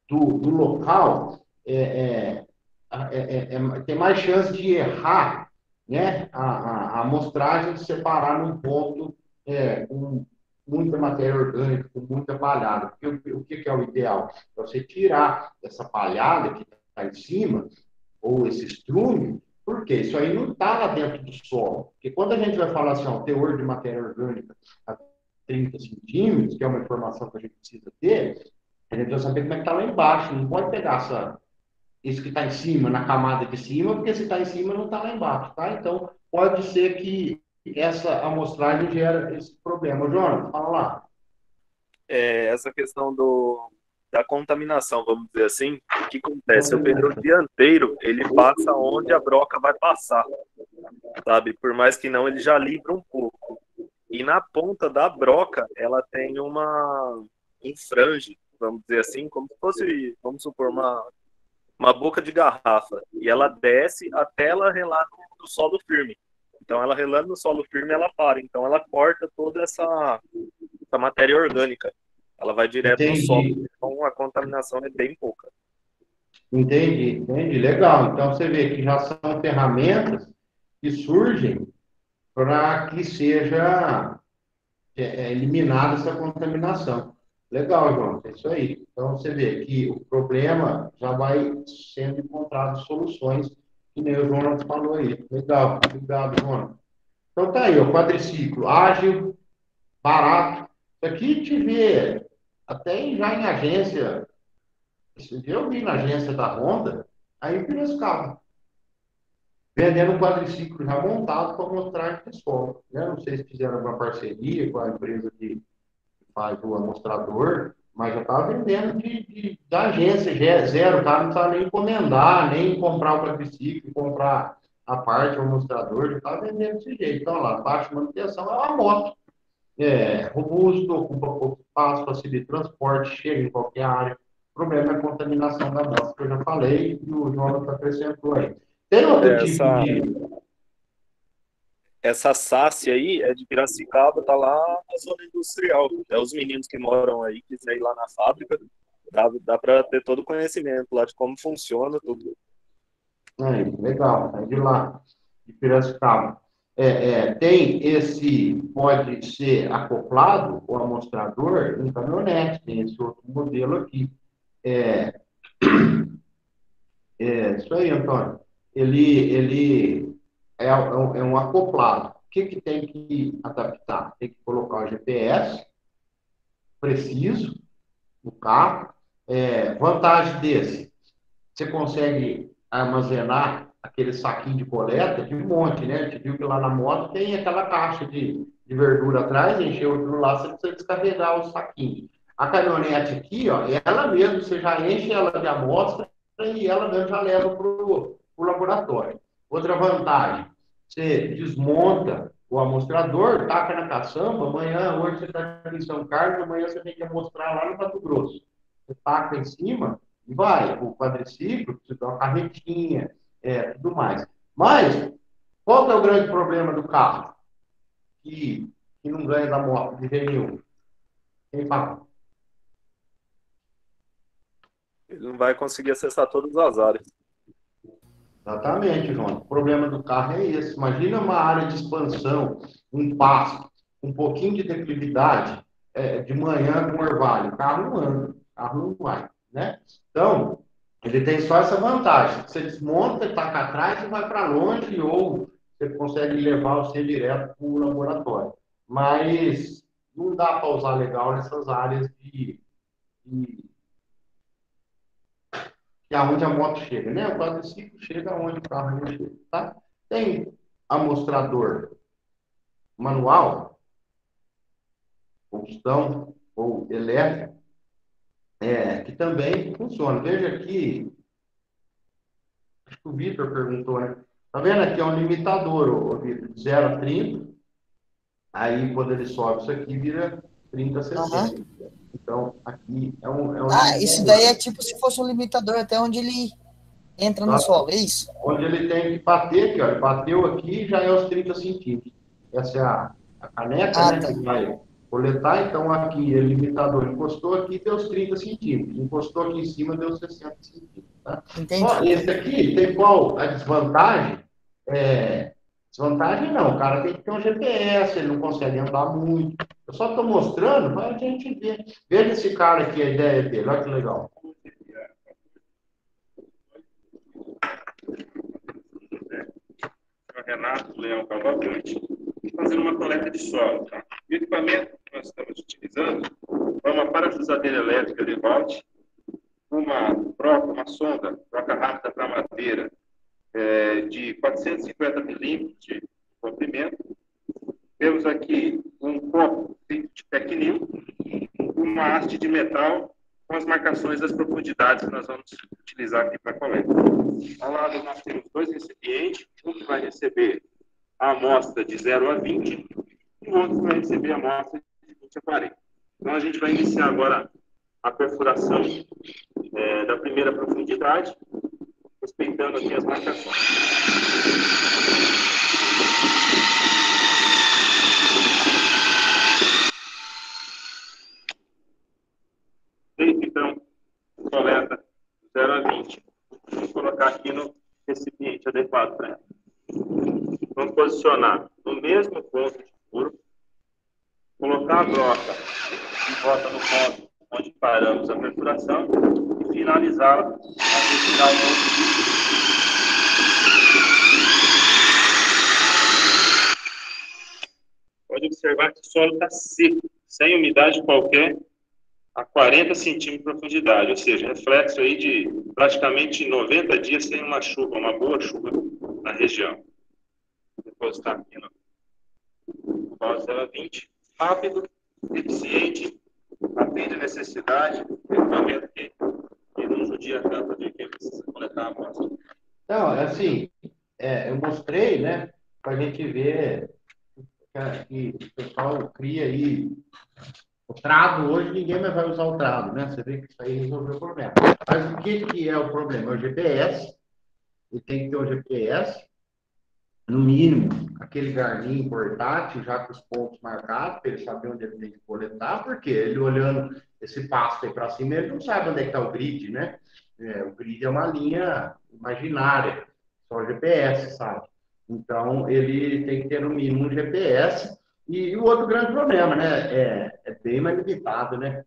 do local tem mais chance de errar, né? A amostragem de separar num ponto com muita matéria orgânica, com muita palhada. Porque o que é o ideal? É você tirar essa palhada que está em cima, ou esse estrume, porque isso aí não está lá dentro do solo. Porque quando a gente vai falar assim, ó, o teor de matéria orgânica a 30 centímetros, que é uma informação que a gente precisa ter, a gente precisa saber como é que está lá embaixo. Não pode pegar isso que está em cima, na camada de cima, porque se está em cima não está lá embaixo, tá? Então, pode ser que essa amostragem gera esse problema. Jonas, fala lá. essa questão da contaminação, vamos dizer assim, o que acontece? O pneu dianteiro, ele passa onde a broca vai passar, sabe? Por mais que não, ele já livra um pouco. E na ponta da broca, ela tem um frange, vamos dizer assim, como se fosse, vamos supor, uma boca de garrafa. E ela desce até ela relar no solo firme. Então, ela relando no solo firme, ela para. Então, ela corta toda essa matéria orgânica. Ela vai direto no solo. Então, a contaminação é bem pouca. Entendi. Legal. Então, você vê que já são ferramentas que surgem para que seja eliminada essa contaminação. Legal, João, é isso aí. Então, você vê que o problema já vai sendo encontrado soluções, que nem o João falou aí. Legal, obrigado, João. Então, tá aí, o quadriciclo ágil, barato. Isso aqui te vê até já em agência. Esse dia eu vi na agência da Honda, aí em Piracicaba, vendendo um quadriciclo já montado para mostrar de pessoal. Né? Não sei se fizeram alguma parceria com a empresa que faz o amostrador, mas já estava vendendo da agência, zero, o cara não precisava nem encomendar, nem comprar o quadriciclo, comprar a parte, o amostrador, já estava vendendo desse jeito. Então, lá, baixa manutenção é uma moto. Robusto, ocupa pouco espaço, facilita o transporte, chega em qualquer área. O problema é a contaminação da amostra, que eu já falei, e o Jonas acrescentou aí. Tem outro tipo de... Essa SASSI aí é de Piracicaba, tá lá na zona industrial. Os meninos que moram aí, quiser ir lá na fábrica, dá para ter todo o conhecimento lá de como funciona tudo. Aí, legal, aí de lá. de Piracicaba. Tem pode ser acoplado, o amostrador, em caminhonete, tem esse outro modelo aqui. Isso aí, Antônio. Ele é um acoplado. O que tem que adaptar? Tem que colocar o GPS preciso no carro. Vantagem desse, você consegue armazenar aquele saquinho de coleta de um monte, né? A gente viu que lá na moto tem aquela caixa de verdura atrás, encheu aquilo lá, você precisa descarregar o saquinho. A caminhonete aqui, ó, ela mesmo, você já enche ela de amostra e ela mesmo já leva para o laboratório. Outra vantagem, você desmonta o amostrador, taca na caçamba, amanhã, hoje você está em São Carlos, amanhã você tem que amostrar lá no Mato Grosso. Você taca em cima e vai, o quadriciclo, precisa dar uma carretinha, tudo mais. Mas, qual que é o grande problema do carro? Que não ganha da moto de jeito nenhum. Quem fala? Ele não vai conseguir acessar todas as áreas. Exatamente, João. O problema do carro é esse. Imagina uma área de expansão, um pasto, um pouquinho de declividade, de manhã com orvalho. O carro não anda, o carro não vai, né? Então, ele tem só essa vantagem. Você desmonta, taca atrás e vai para longe, ou você consegue levar você direto para o laboratório. Mas não dá para usar legal nessas áreas que é onde a moto chega, né? O quadriciclo chega onde o carro não chega, tá? Tem amostrador manual, combustão ou elétrico, que também funciona. Veja aqui, acho que o Vitor perguntou, né? Tá vendo aqui? É um limitador, Vitor, de 0 a 30. Aí, quando ele sobe isso aqui, vira 30 a 60. Então, aqui é um isso daí é tipo se fosse um limitador até onde ele entra no solo, é isso? Onde ele tem que bater aqui, ó. Ele bateu aqui, já é os 30 centímetros. Essa é a caneca, né? Tá. Que vai coletar. Então, aqui, o limitador encostou aqui, deu os 30 centímetros. Encostou aqui em cima, deu 60 centímetros. Tá? Entendi. Ó, esse aqui, tem qual a desvantagem? Desvantagem não, o cara tem que ter um GPS, ele não consegue andar muito. Eu só estou mostrando para a gente ver. Veja esse cara aqui, a ideia dele, olha que legal. Renato Leão Cavalcante, fazendo uma coleta de solo. Tá? O equipamento que nós estamos utilizando é uma parafusadeira elétrica de Volt, uma broca, uma sonda, broca rápida para madeira, de 450 milímetros de comprimento. Temos aqui um copo feito de tecnil, uma haste de metal com as marcações das profundidades que nós vamos utilizar aqui para a coleta. Ao lado nós temos 2 recipientes, um que vai receber a amostra de 0 a 20 e o outro que vai receber a amostra de 20 a 40. Então a gente vai iniciar agora a perfuração da primeira profundidade, respeitando aqui as marcações. Feito, então, coleta 0 a 20. Vou colocar aqui no recipiente adequado para ela. Vamos posicionar no mesmo ponto de furo, colocar a broca de volta no ponto onde paramos a perfuração e finalizá-la a retirar o novo líquido. Pode observar que o solo está seco, sem umidade qualquer, a 40 centímetros de profundidade, ou seja, reflexo aí de praticamente 90 dias sem uma chuva, uma boa chuva na região. Depois está aqui no balde 0,20, rápido, eficiente, atende a necessidade, equipamento que não judia tanto de quem precisa coletar a amostra. Não, assim, eu mostrei, né, para a gente ver que o pessoal cria aí o trado. Hoje ninguém mais vai usar o trado, né? Você vê que isso aí resolveu o problema. Mas o que é o problema? É o GPS. Ele tem que ter um GPS, no mínimo, aquele garninho portátil, já com os pontos marcados, para ele saber onde ele tem que coletar, porque ele olhando esse pasto aí para cima, ele não sabe onde é que está o grid, né? O grid é uma linha imaginária, só o GPS, sabe? Então, ele tem que ter no mínimo um GPS. E o outro grande problema, né? É bem mais limitado, né?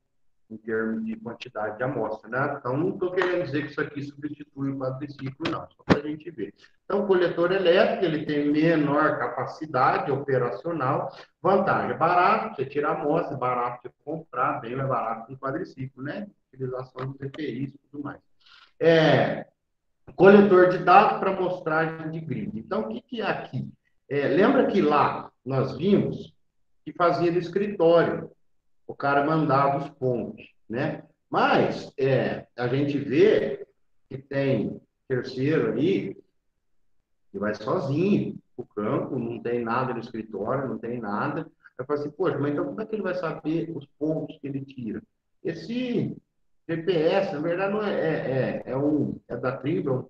Em termos de quantidade de amostra, né? Então, não estou querendo dizer que isso aqui substitui o quadriciclo, não, só para a gente ver. Então, o coletor elétrico, ele tem menor capacidade operacional, vantagem, é barato, você tira a amostra, é barato você comprar, bem mais barato que o quadriciclo, né? Utilização dos EPIs e tudo mais. Coletor de dados para amostragem de grid. Então, o que é aqui? Lembra que lá nós vimos que fazia no escritório, o cara mandava os pontos, né? Mas a gente vê que tem terceiro ali que vai sozinho o campo, não tem nada no escritório, não tem nada. Eu falo assim, poxa, mas então como é que ele vai saber os pontos que ele tira? Esse GPS, na verdade, não é da Trimble,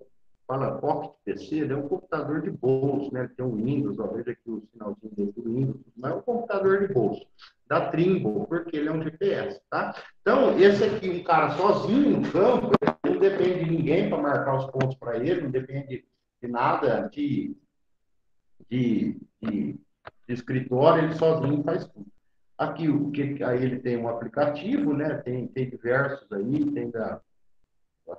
fala Pocket PC, é um computador de bolso, né? Tem um Windows, ó, veja aqui o sinalzinho dele do Windows, mas é um computador de bolso da Trimble, porque ele é um GPS, tá? Então, esse aqui, um cara sozinho no campo, não depende de ninguém para marcar os pontos para ele, não depende de nada de escritório, ele sozinho faz tudo. Aqui, aí ele tem um aplicativo, né? Tem diversos aí, tem da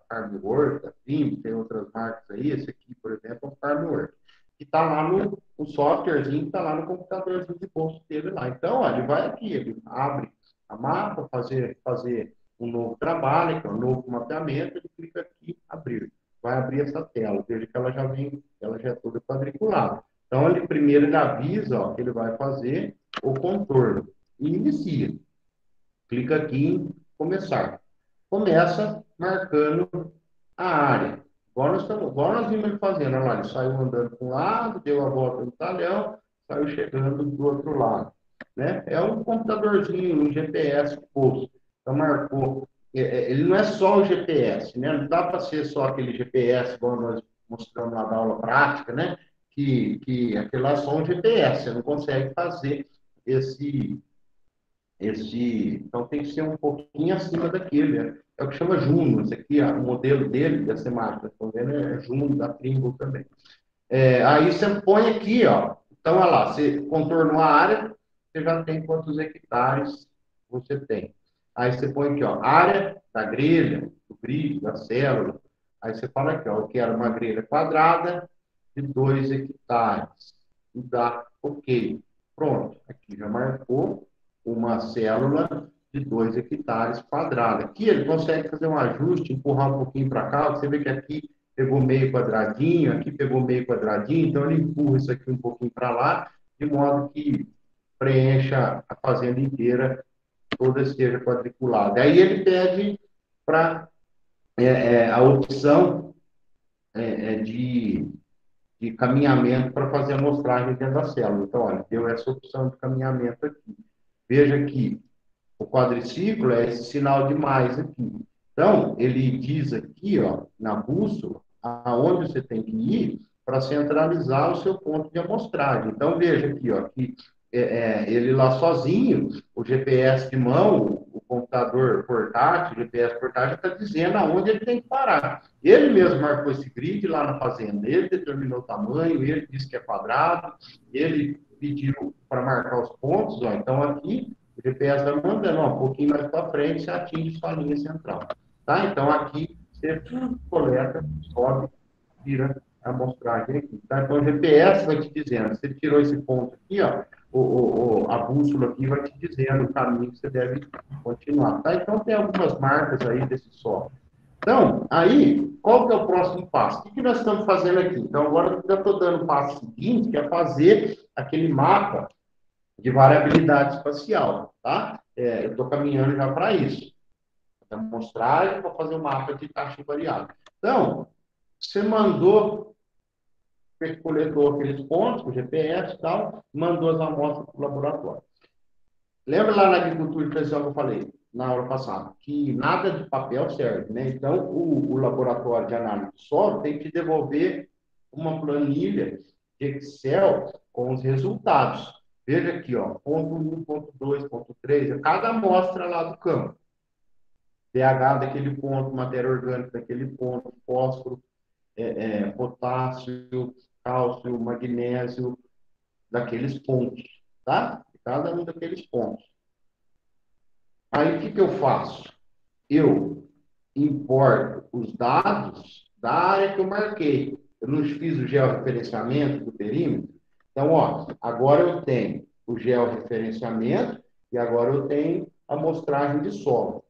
Farmwork, da Trim, tem outras marcas aí. Esse aqui, por exemplo, é o Farmwork, que está lá no softwarezinho, que está lá no computadorzinho de bolso dele lá. Então, ó, ele vai aqui, ele abre a mapa, fazer um novo trabalho, que é um novo mapeamento, ele clica aqui, abrir. Vai abrir essa tela. Veja que ela já é toda quadriculada. Então, ele primeiro avisa, ó, que ele vai fazer o contorno e inicia. Clica aqui em começar. Começa marcando a área. Igual nós vimos ele fazendo. Olha lá, ele saiu andando para um lado, deu a volta no talhão, saiu chegando do outro lado. Né? É um computadorzinho, um GPS posto. Então, marcou. Ele não é só o GPS, né? Não dá para ser só aquele GPS, igual nós mostramos lá na aula prática, né? Que aquele lá é só um GPS, você não consegue fazer então tem que ser um pouquinho acima daquele, né? É o que chama Juno, esse aqui, o modelo dele, dessa máquina, estão vendo, é Juno da Trimble também. Aí você põe aqui, ó, então olha lá, você contornou a área, você já tem quantos hectares você tem. Aí você põe aqui, ó, área da grelha, do grid, da célula. Aí você fala aqui, ó, eu quero uma grelha quadrada de 2 hectares. E dá OK. Pronto, aqui já marcou uma célula de 2 hectares quadrada. Aqui ele consegue fazer um ajuste, empurrar um pouquinho para cá. Você vê que aqui pegou meio quadradinho, aqui pegou meio quadradinho, então ele empurra isso aqui um pouquinho para lá, de modo que preencha a fazenda inteira, toda esteja quadriculada. Aí ele pede para a opção de caminhamento para fazer a amostragem dentro da célula. Então, olha, deu essa opção de caminhamento aqui. Veja que o quadriciclo é esse sinal de mais aqui. Então, ele diz aqui, ó, na bússola, aonde você tem que ir para centralizar o seu ponto de amostragem. Então, veja aqui, ó, que ele lá sozinho, o GPS de mão, o computador portátil, o GPS portátil, está dizendo aonde ele tem que parar. Ele mesmo marcou esse grid lá na fazenda, ele determinou o tamanho, ele disse que é quadrado, ele pediu para marcar os pontos, ó, então aqui o GPS vai mandando, ó, um pouquinho mais para frente, você atinge sua linha central. Tá? Então, aqui, você coleta, sobe, tira a amostragem aqui. Tá? Então, o GPS vai te dizendo, você tirou esse ponto aqui, ó, a bússola aqui vai te dizendo o caminho que você deve continuar. Tá? Então, tem algumas marcas aí desse software. Então, aí, qual que é o próximo passo? O que nós estamos fazendo aqui? Então, agora eu já estou dando o passo seguinte, que é fazer aquele mapa de variabilidade espacial, tá? Eu estou caminhando já para isso. Para mostrar e para fazer um mapa de taxa variável. Então, você mandou, coletou aqueles pontos, com o GPS e tal, mandou as amostras para o laboratório. Lembra lá na agricultura de precisão que eu falei, na aula passada, que nada de papel serve, né? Então, o laboratório de análise de solo tem que devolver uma planilha de Excel com os resultados. Veja aqui, ó, ponto 1, ponto 2, ponto 3, cada amostra lá do campo. pH daquele ponto, matéria orgânica daquele ponto, fósforo, potássio, cálcio, magnésio, daqueles pontos, tá? Cada um daqueles pontos. Aí, o que eu faço? Eu importo os dados da área que eu marquei. Eu não fiz o georreferenciamento do perímetro. Então, ó, agora eu tenho o georreferenciamento e agora eu tenho a amostragem de solo.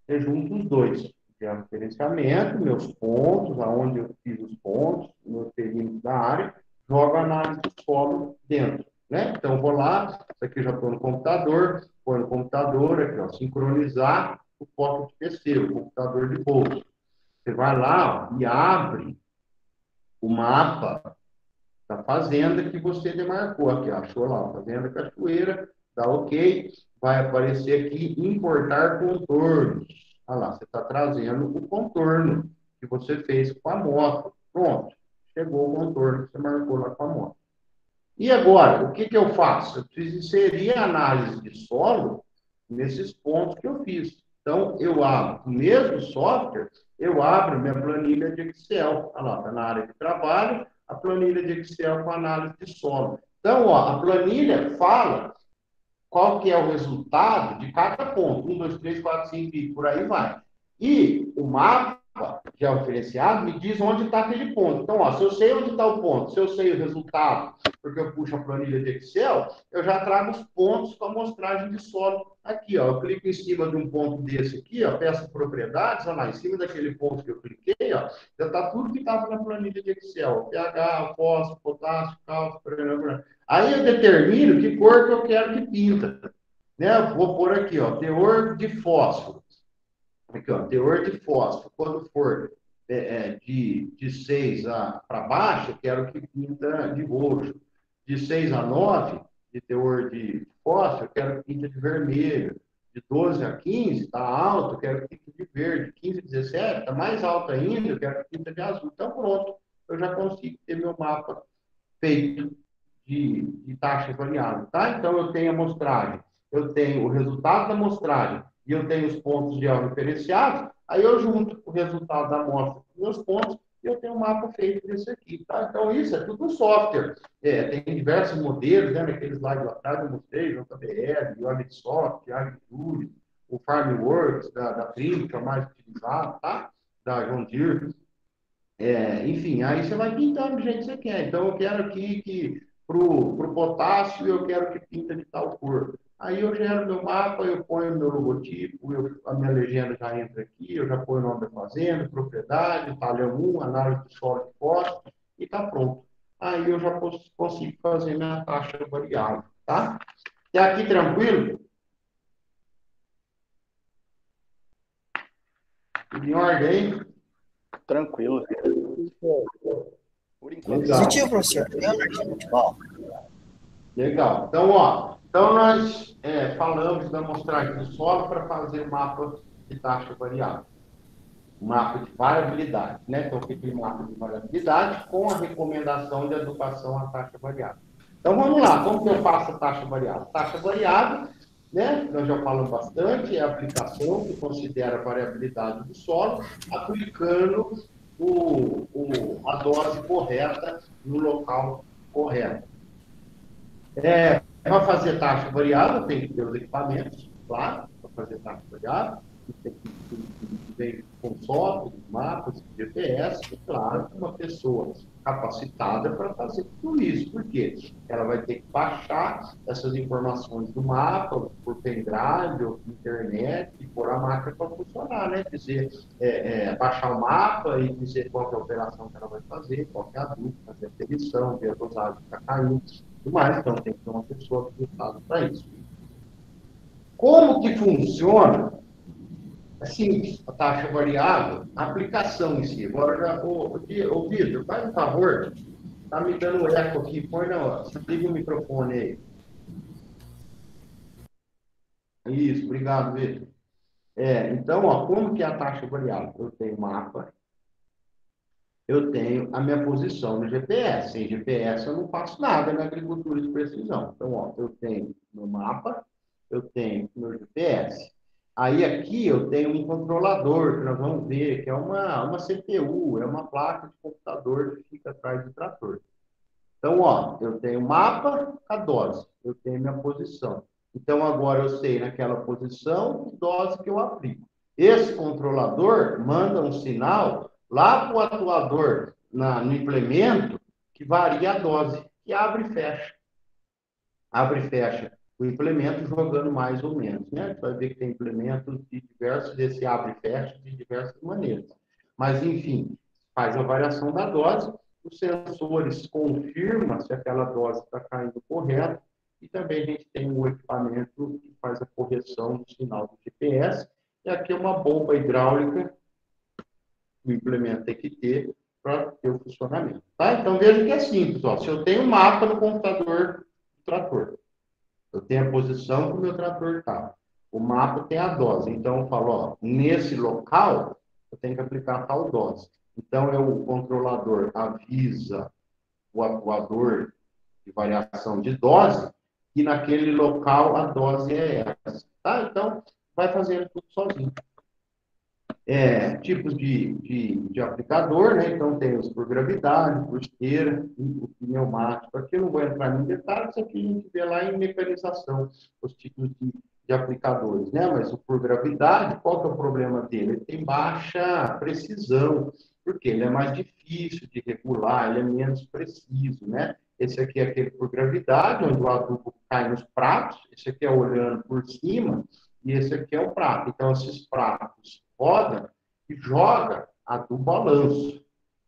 Eu junto os dois. Georreferenciamento, meus pontos, aonde eu fiz os pontos, no perímetro da área, jogo a análise do solo dentro. Né? Então, eu vou lá, isso aqui eu já estou no computador, põe no computador, aqui, ó, sincronizar o Pocket PC, o computador de bolso. Você vai lá, ó, e abre o mapa da fazenda que você demarcou aqui, ó, achou lá, Fazenda Cachoeira, dá OK, vai aparecer aqui, importar contornos. Olha lá, você está trazendo o contorno que você fez com a moto. Pronto, chegou o contorno que você marcou lá com a moto. E agora, o que eu faço? Eu preciso inserir a análise de solo nesses pontos que eu fiz. Então, eu abro o mesmo software, eu abro minha planilha de Excel. Olha lá, está na área de trabalho, a planilha de Excel com análise de solo. Então, ó, a planilha fala qual que é o resultado de cada ponto. 1, 2, 3, 4, 5 e por aí vai. E o mapa georreferenciado me diz onde está aquele ponto. Então, ó, se eu sei onde está o ponto, se eu sei o resultado, porque eu puxo a planilha de Excel, eu já trago os pontos com a amostragem de solo aqui. Ó, eu clico em cima de um ponto desse aqui, ó, peço propriedades, olha lá, em cima daquele ponto que eu cliquei, ó, já está tudo que estava na planilha de Excel. pH, fósforo, potássio, cálcio, aí eu determino que cor que eu quero que pinta. Né? Vou pôr aqui, ó, teor de fósforo. Aqui, ó, teor de fósforo. Quando for de 6 para baixo, eu quero que pinta de roxo. De 6 a 9, de teor de fósforo, eu quero que pinta de vermelho. De 12 a 15, está alto, eu quero que pinta de verde. 15 a 17, está mais alto ainda, eu quero que pinta de azul. Então, pronto, eu já consigo ter meu mapa feito de taxa variável, tá? Então, eu tenho a amostragem, eu tenho o resultado da amostragem e eu tenho os pontos georreferenciados, aí eu junto o resultado da amostra com meus pontos e eu tenho um mapa feito desse aqui, tá? Então, isso é tudo um software. Tem diversos modelos, né? Naqueles slides lá atrás eu mostrei, o JBL, o Agrisoft, o AgriJury, o FarmWorks, da Trim, que é o mais utilizado, tá? Da John Deere. Enfim, aí você vai pintando do jeito que você quer. Então, eu quero aqui que pro potássio, eu quero que pinta de tal cor. Aí eu gero meu mapa, eu ponho meu logotipo, a minha legenda já entra aqui, eu já ponho o nome da fazenda, propriedade, talhão 1, análise de solo de fósforo, e está pronto. Aí eu já consigo fazer minha taxa variável, tá? Até aqui tranquilo? Tudo em ordem, hein? Tranquilo. Por enquanto, positivo, professor. Muito bom. Legal. Então, ó, nós falamos da amostragem do solo para fazer o mapa de taxa variável. O mapa de variabilidade, né? Então, aqui tem mapa de variabilidade com a recomendação de educação à taxa variável. Então, vamos lá. Como que eu faço a taxa variável? Taxa variável, né? Nós já falamos bastante, é a aplicação que considera a variabilidade do solo, aplicando a dose correta no local correto. Para fazer taxa variável, tem que ter os equipamentos, claro, para fazer taxa variável, tem que ver com software, mapas, GPS, e claro, uma pessoa capacitada para fazer tudo isso, porque ela vai ter que baixar essas informações do mapa por pendrive ou por internet e pôr a máquina para funcionar, né? Dizer, baixar o mapa e dizer qual que é a operação que ela vai fazer, qual que é a dúvida, fazer a definição, ver a dosagem que está caindo, tudo mais. Então, tem que ter uma pessoa habilitada para isso. Como que funciona? É simples, a taxa variável, a aplicação em si. Agora, ô Vitor, faz um favor, está me dando eco aqui, põe liga o microfone aí. Isso, obrigado, Vitor. Então, ó, como que é a taxa variável? Eu tenho mapa, eu tenho a minha posição no GPS. Sem GPS eu não faço nada na agricultura de precisão. Então, ó, eu tenho meu mapa, eu tenho meu GPS. Aí aqui eu tenho um controlador, que nós vamos ver, que é uma CPU, é uma placa de computador que fica atrás do trator. Então, ó, eu tenho mapa, a dose, eu tenho minha posição. Então, agora eu sei naquela posição que dose que eu aplico. Esse controlador manda um sinal lá para o atuador no implemento que varia a dose, que abre e fecha. Abre e fecha o implemento jogando mais ou menos, né? Você vai ver que tem implementos de diversos, desse abre e fecha de diversas maneiras. Mas, enfim, faz a variação da dose, os sensores confirmam se aquela dose está caindo correto, e também a gente tem um equipamento que faz a correção do sinal do GPS, e aqui é uma bomba hidráulica que o implemento tem que ter para ter o funcionamento. Tá? Então, veja que é simples. Ó. Se eu tenho um mapa no computador do trator, eu tenho a posição que o meu trator está. O mapa tem a dose. Então, eu falo, ó, nesse local, eu tenho que aplicar tal dose. Então, o controlador avisa o atuador de variação de dose que naquele local a dose é essa. Tá? Então, vai fazendo tudo sozinho. Tipos de aplicador, né? Então, tem os por gravidade, por esteira, o pneumático. Aqui eu não vou entrar em detalhes, isso aqui a gente vê lá em mecanização, os tipos de aplicadores, né? Mas o por gravidade, qual que é o problema dele? Ele tem baixa precisão, porque ele é mais difícil de regular, ele é menos preciso, né? Esse aqui é aquele por gravidade, onde o adubo cai nos pratos, esse aqui é olhando por cima, e esse aqui é o prato. Então, esses pratos roda e joga adubo a lanço.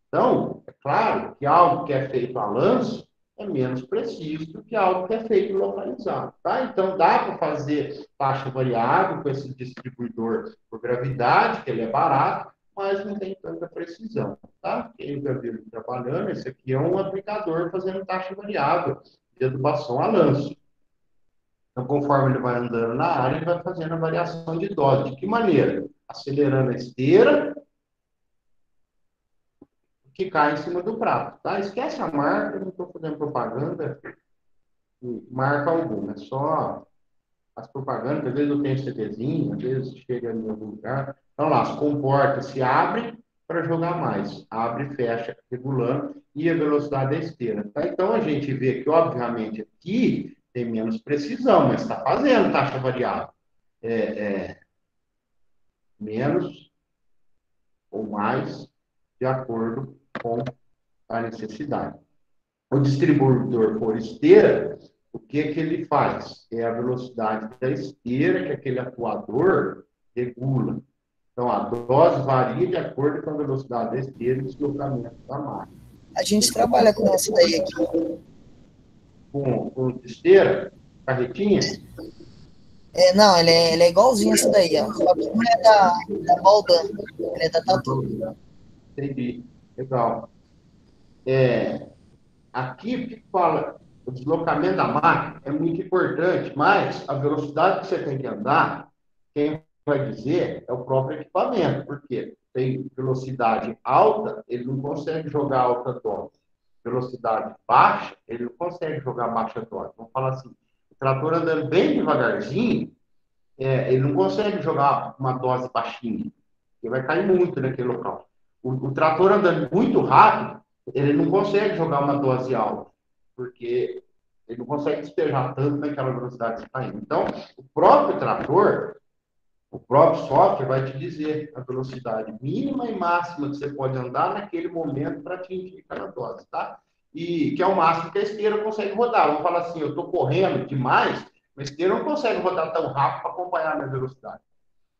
Então, é claro que algo que é feito a lanço é menos preciso do que algo que é feito localizado. Tá? Então, dá para fazer taxa variável com esse distribuidor por gravidade, que ele é barato, mas não tem tanta precisão. Tá? Quem já viu ele trabalhando, esse aqui é um aplicador fazendo taxa variável de adubação a lanço. Então, conforme ele vai andando na área, ele vai fazendo a variação de dose. De que maneira? Acelerando a esteira, que cai em cima do prato. Tá? Esquece a marca, não estou fazendo propaganda, marca alguma. É só as propagandas, às vezes eu tenho CDzinho, às vezes chega em algum lugar. Então lá, as comportas se abrem para jogar mais. Abre e fecha, regulando, e a velocidade da esteira. Tá? Então a gente vê que, obviamente, aqui tem menos precisão, mas está fazendo taxa variável. Menos ou mais de acordo com a necessidade. O distribuidor por esteira, o que ele faz? É a velocidade da esteira que aquele atuador regula. Então, a dose varia de acordo com a velocidade da esteira e o deslocamento da máquina. A gente trabalha com essa daí aqui. Com esteira, carretinha? Não, ele é igualzinho essa daí, ó. Só que não é da Baldan, ele é da Tatu. Entendi. Legal. Aqui fala, o deslocamento da máquina é muito importante, mas a velocidade que você tem que andar, quem vai dizer é o próprio equipamento, porque tem velocidade alta, ele não consegue jogar alta dose. Velocidade baixa, ele não consegue jogar baixa dose. Vamos falar assim, o trator andando bem devagarzinho, ele não consegue jogar uma dose baixinha, porque vai cair muito naquele local. O trator andando muito rápido, ele não consegue jogar uma dose alta, porque ele não consegue despejar tanto naquela velocidade que está indo. Então, o próprio trator, o próprio software vai te dizer a velocidade mínima e máxima que você pode andar naquele momento para atingir aquela dose, tá? E que é o máximo que a esteira consegue rodar. Vamos falar assim, eu estou correndo demais, mas a esteira não consegue rodar tão rápido para acompanhar a minha velocidade.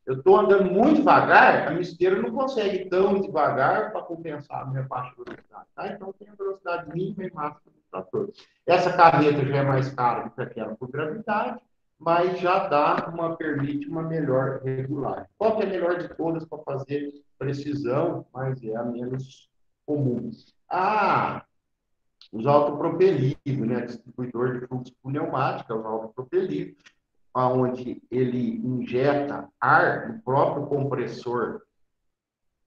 Eu estou andando muito devagar, a minha esteira não consegue ir tão devagar para compensar a minha baixa velocidade. Tá? Então, tem a velocidade mínima e máxima do trator. Essa carreta já é mais cara do que aquela por gravidade, mas já permite uma melhor regulagem. Qual que é a melhor de todas para fazer precisão, mas é a menos comum? Os autopropelivos, né? Distribuidor de fluxo pneumático, os autopropelivos, onde ele injeta ar no próprio compressor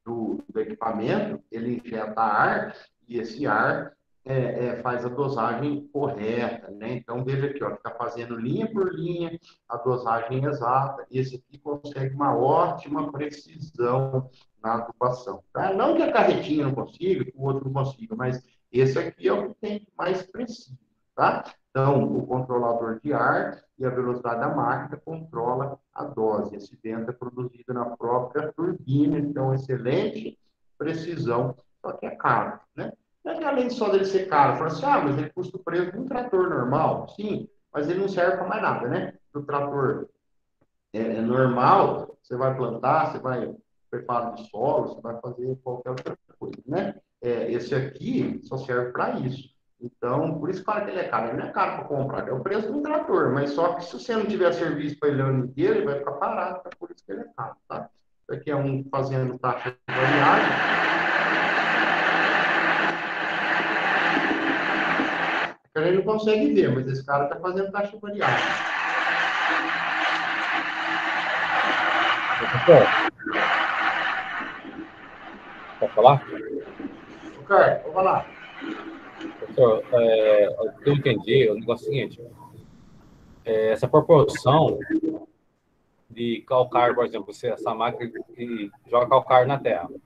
do equipamento, ele injeta ar e esse ar faz a dosagem correta, né? Então, veja aqui, ó, está fazendo linha por linha a dosagem exata, e esse aqui consegue uma ótima precisão na adubação. Tá? Não que a carretinha não consiga, que o outro não consiga, mas Esse aqui é o que tem mais preciso, tá? Então, o controlador de ar e a velocidade da máquina controla a dose. Esse vento é produzido na própria turbina, então, excelente precisão, só que é caro, né? Mas, além só dele ser caro, fala assim, mas ele custa o preço de um trator normal. Sim, mas ele não serve para mais nada, né? O trator é normal, você vai plantar, você vai preparar de solo, você vai fazer qualquer outra coisa, né? Esse aqui só serve para isso. Então, por isso que fala que ele é caro. Ele não é caro para comprar, é o preço de um trator, mas só que se você não tiver serviço para ele o ano inteiro, ele vai ficar parado, é por isso que ele é caro, tá? Isso aqui é um fazendo taxa variável. Ele não consegue ver, mas esse cara está fazendo taxa variável. Pode falar? Ricardo, vamos lá. Professor, o que eu entendi, o negócio é o seguinte, essa proporção de calcário, por exemplo, essa máquina que joga calcário na terra, o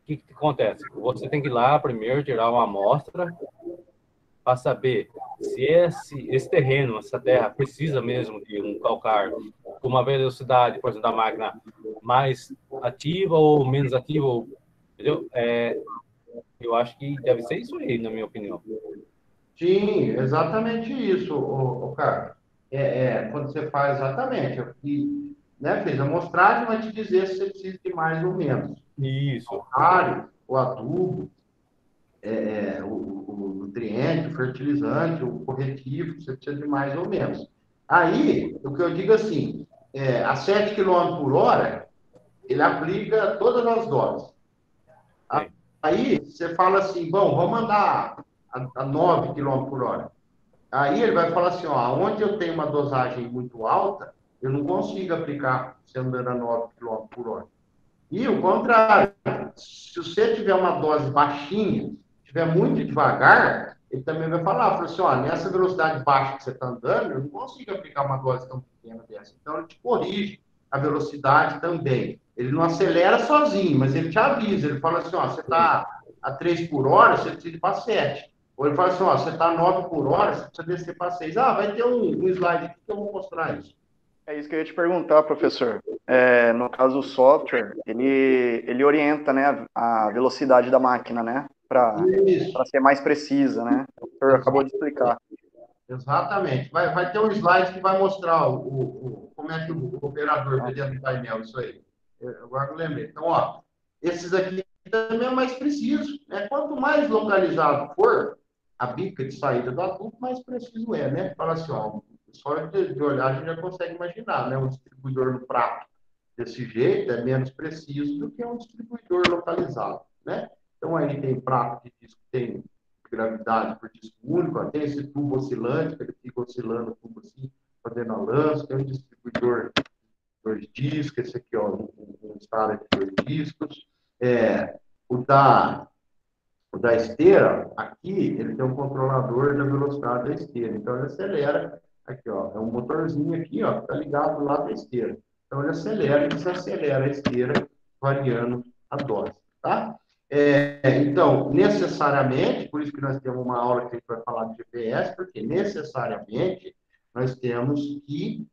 que acontece? Você tem que ir lá primeiro tirar uma amostra para saber se esse terreno, essa terra, precisa mesmo de um calcário com uma velocidade, por exemplo, da máquina mais ativa ou menos ativa, entendeu? Eu acho que deve ser isso aí, na minha opinião. Sim, exatamente isso, o Carlos. Quando você faz exatamente, aqui, né, fez a amostragem, vai te dizer se você precisa de mais ou menos. Isso. O calcário, o adubo, o nutriente, o fertilizante, o corretivo, você precisa de mais ou menos. Aí, o que eu digo assim, a 7 km por hora, ele aplica todas as doses. Sim. Aí, você fala assim, bom, vamos andar a 9 km por hora. Aí ele vai falar assim, ó, onde eu tenho uma dosagem muito alta, eu não consigo aplicar se andando a 9 km por hora. E o contrário, se você tiver uma dose baixinha, tiver muito devagar, ele também vai falar assim, ó, nessa velocidade baixa que você está andando, eu não consigo aplicar uma dose tão pequena dessa. Então, ele te corrige a velocidade também. Ele não acelera sozinho, mas ele te avisa. Ele fala assim, ó, você está a 3 por hora, você precisa ir para 7. Ou ele fala assim, ó, você está a 9 por hora, você precisa descer para 6. Vai ter um slide aqui que eu vou mostrar isso. É isso que eu ia te perguntar, professor. No caso, o software, ele orienta, né, a velocidade da máquina, né, para ser mais precisa, né? O senhor acabou de explicar. Exatamente. Vai ter um slide que vai mostrar como é que o operador vê dentro do painel, isso aí. Agora eu lembrei. Então, ó, esses aqui também é mais preciso, né? Quanto mais localizado for a bica de saída do adubo, mais preciso é, né? Fala assim, ó, só de olhar a gente já consegue imaginar, né? Um distribuidor no prato desse jeito é menos preciso do que um distribuidor localizado, né? Então, aí tem prato de disco, tem gravidade por disco único, tem esse tubo oscilante, que ele fica oscilando o tubo assim, fazendo a lança, tem um distribuidor de 2 discos, esse aqui, ó, um escala de 2 discos. O da esteira, aqui, ele tem um controlador da velocidade da esteira, então ele acelera, aqui, ó, é um motorzinho aqui, ó, que tá ligado do lado da esteira. Então ele acelera e desacelera a esteira, variando a dose, tá? Então, necessariamente, por isso que nós temos uma aula que a gente vai falar de GPS, porque necessariamente nós temos que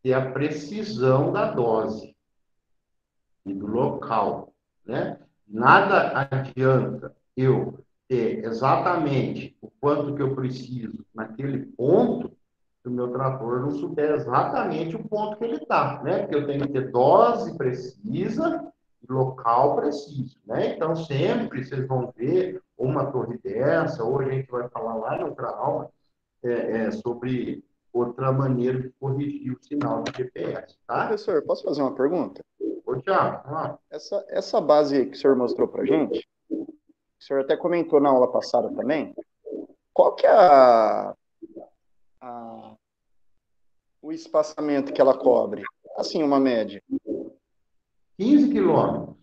ter a precisão da dose e do local, né? Nada adianta eu ter exatamente o quanto que eu preciso naquele ponto, se o meu trator não souber exatamente o ponto que ele está, né? Porque eu tenho que ter dose precisa, local preciso, né? Então, sempre vocês vão ver uma torre dessa, ou a gente vai falar lá em outra aula sobre outra maneira de corrigir o sinal de GPS, tá? Professor, posso fazer uma pergunta? Ô, Thiago, vamos lá. Essa base que o senhor mostrou para a gente, o senhor até comentou na aula passada também, qual que é o espaçamento que ela cobre? Assim, uma média. 15 quilômetros.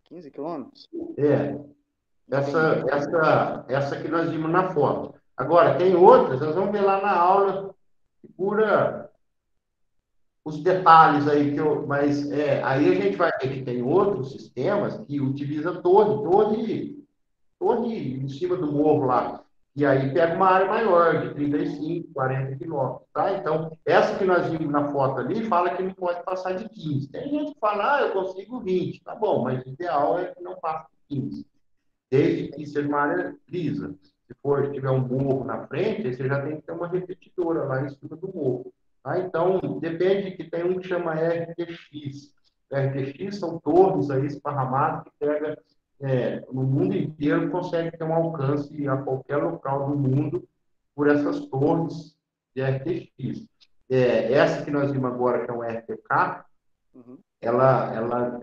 15 quilômetros? Essa que nós vimos na foto. Agora, tem outras, nós vamos ver lá na aula, que cura os detalhes aí mas aí a gente vai ver que tem outros sistemas que utilizam torre em cima do morro lá. E aí pega uma área maior, de 35, 40 quilômetros, tá? Então, essa que nós vimos na foto ali, fala que não pode passar de 15. Tem gente que fala, eu consigo 20. Tá bom, mas o ideal é que não passe de 15. Desde que seja uma área lisa. Se tiver um morro na frente, aí você já tem que ter uma repetidora lá em cima do morro. Tá? Então, depende que tem um que chama RTX. RTX são torres aí esparramadas que pega no mundo inteiro, consegue ter um alcance a qualquer local do mundo por essas torres de RTX. Essa que nós vimos agora, que é um RTK, ela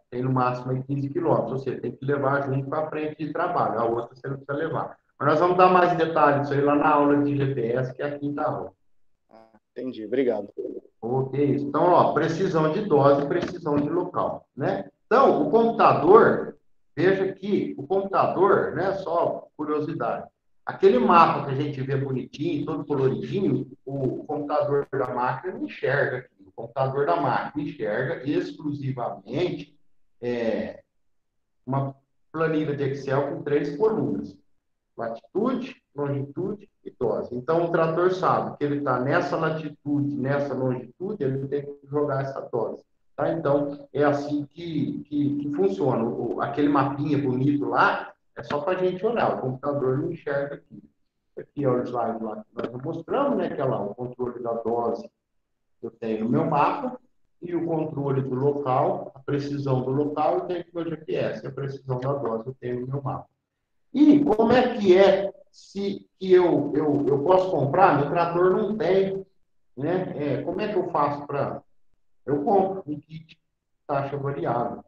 tem no máximo 15 quilômetros, ou seja, tem que levar junto para frente de trabalho, a outra você não precisa levar. Mas nós vamos dar mais detalhes disso aí lá na aula de GPS, que é a quinta aula. Entendi, obrigado. Ok, então, ó, precisão de dose e precisão de local, né? Então, o computador, veja que o computador, né, só curiosidade, aquele mapa que a gente vê bonitinho, todo coloridinho, o computador da máquina não enxerga aqui. O computador da máquina enxerga exclusivamente uma planilha de Excel com 3 colunas: latitude, longitude e dose. Então, o trator sabe que ele está nessa latitude, nessa longitude, ele tem que jogar essa dose. Tá? Então, é assim que funciona. Aquele mapinha bonito lá, é só para a gente olhar. O computador não enxerga aqui. Aqui é o slide lá que nós mostramos, né? Que é lá o controle da dose que eu tenho no meu mapa, e o controle do local, a precisão do local, eu tenho no meu GPS. A precisão da dose eu tenho no meu mapa. E como é que se eu posso comprar? Meu trator não tem, né? Como é que eu faço para... Eu compro um kit taxa variável.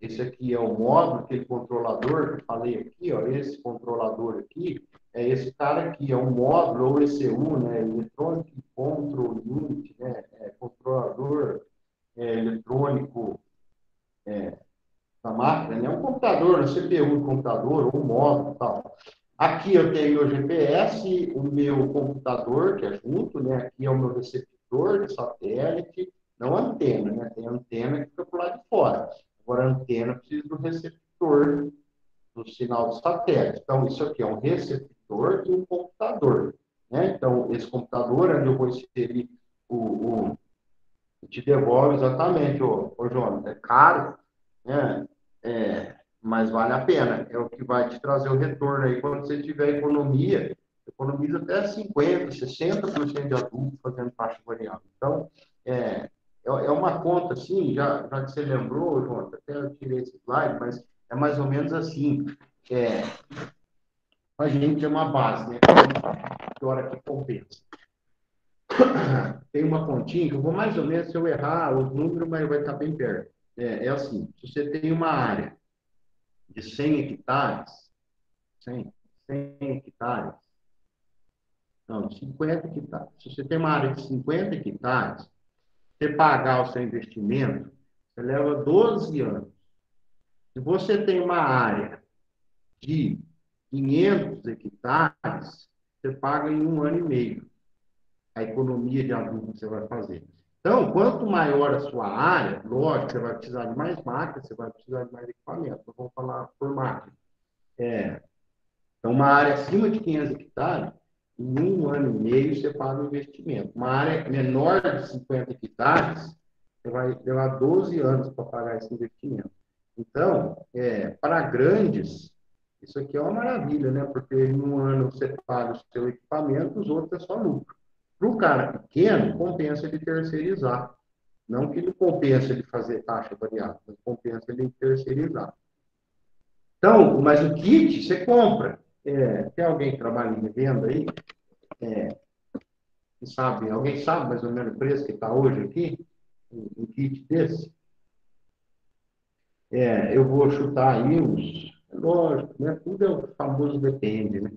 Esse aqui é o módulo, aquele controlador que eu falei aqui, ó, esse controlador aqui, esse cara aqui, é um módulo, ou ECU, né? Electronic Control Unit, né? Controlador eletrônico da máquina, né? Um computador, um CPU do computador, ou um módulo e tal. Aqui eu tenho o GPS, o meu computador, que é junto, né? Aqui é o meu receptor de satélite, não antena, né? Tem antena que fica por lá de fora. Agora, a antena precisa do receptor do sinal do satélite. Então, isso aqui é um receptor e um computador, né? Então, esse computador, onde eu vou inserir te devolve exatamente, ô João, é caro, né? Mas vale a pena. É o que vai te trazer o retorno aí quando você tiver economia. Economiza até 50%, 60% de adulto fazendo taxa variável. Então, é uma conta assim, já que você lembrou, João, até eu tirei esse slide, mas é mais ou menos assim. A gente é uma base, né? Que hora que compensa. Tem uma continha que eu vou mais ou menos, se eu errar os números, mas vai estar bem perto. É assim, se você tem uma área de 100 hectares, 100 hectares, não, 50 hectares. Se você tem uma área de 50 hectares, você pagar o seu investimento, você leva 12 anos. Se você tem uma área de 500 hectares, você paga em 1 ano e meio a economia de adubo que você vai fazer. Então, quanto maior a sua área, lógico, você vai precisar de mais máquinas, você vai precisar de mais equipamento. Nós vamos falar por máquina. Então, uma área acima de 500 hectares, em 1 ano e meio você paga o investimento. Uma área menor de 50 hectares, você vai levar 12 anos para pagar esse investimento. Então, para grandes, isso aqui é uma maravilha, né? Porque em 1 ano você paga o seu equipamento, os outros é só lucro. Para o cara pequeno, compensa ele terceirizar. Não que ele compensa ele fazer taxa variável, mas compensa ele terceirizar. Então, mas o kit você compra. Tem alguém que trabalha em venda aí? Sabe, alguém sabe mais ou menos o preço que está hoje aqui? Um kit desse? Eu vou chutar aí uns... Lógico, né? Tudo é o famoso depende, né?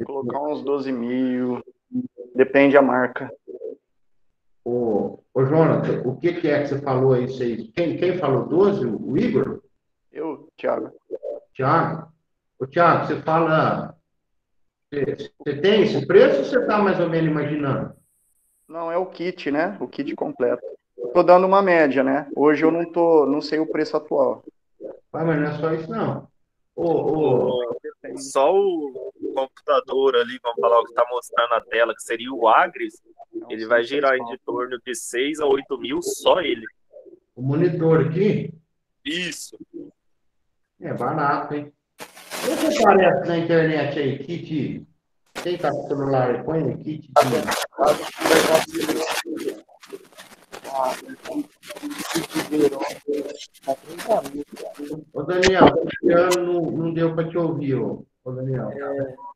Colocar uns 12 mil, depende da marca. Ô, Jonathan, o que é que você falou aí? Quem falou 12? O Igor? Eu, Thiago. Thiago? Ô, Thiago, você fala... Você tem esse preço ou você está mais ou menos imaginando? Não, é o kit, né? O kit completo. Tô dando uma média, né? Hoje eu não sei o preço atual. Ah, mas não é só isso, não. Só o computador ali, vamos falar o que está mostrando na tela, que seria o Agris, ele vai girar de torno de 6 a 8 mil, só ele. O monitor aqui Isso. é barato, hein? O que aparece na internet aí? Kit. Quem tá com o celular aí? Põe aí, kit. Ô, Daniel, esse ano não deu para te ouvir, ô Daniel.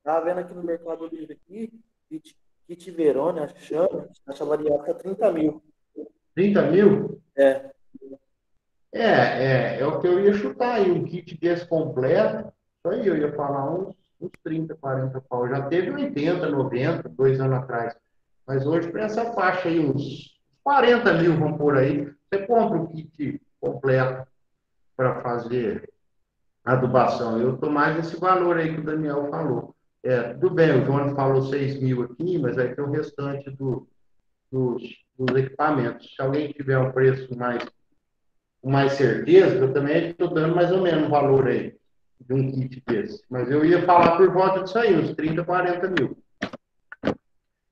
Tava vendo aqui no Mercado Livre aqui, kit Verona, taxa variável tá 30 mil. 30 mil? É. É o que eu ia chutar aí, um kit desse completo. Isso aí, eu ia falar uns 30, 40 pau. Já teve 80, 90, 2 anos atrás. Mas hoje, para essa faixa aí, uns 40 mil, vamos por aí. Você compra o kit completo para fazer adubação. Eu estou mais nesse valor aí que o Daniel falou. Tudo bem, o João falou 6 mil aqui, mas aí tem o restante dos equipamentos. Se alguém tiver um preço com mais certeza, eu também estou dando mais ou menos o valor aí de um kit desse. Mas eu ia falar por volta disso aí, uns 30, 40 mil.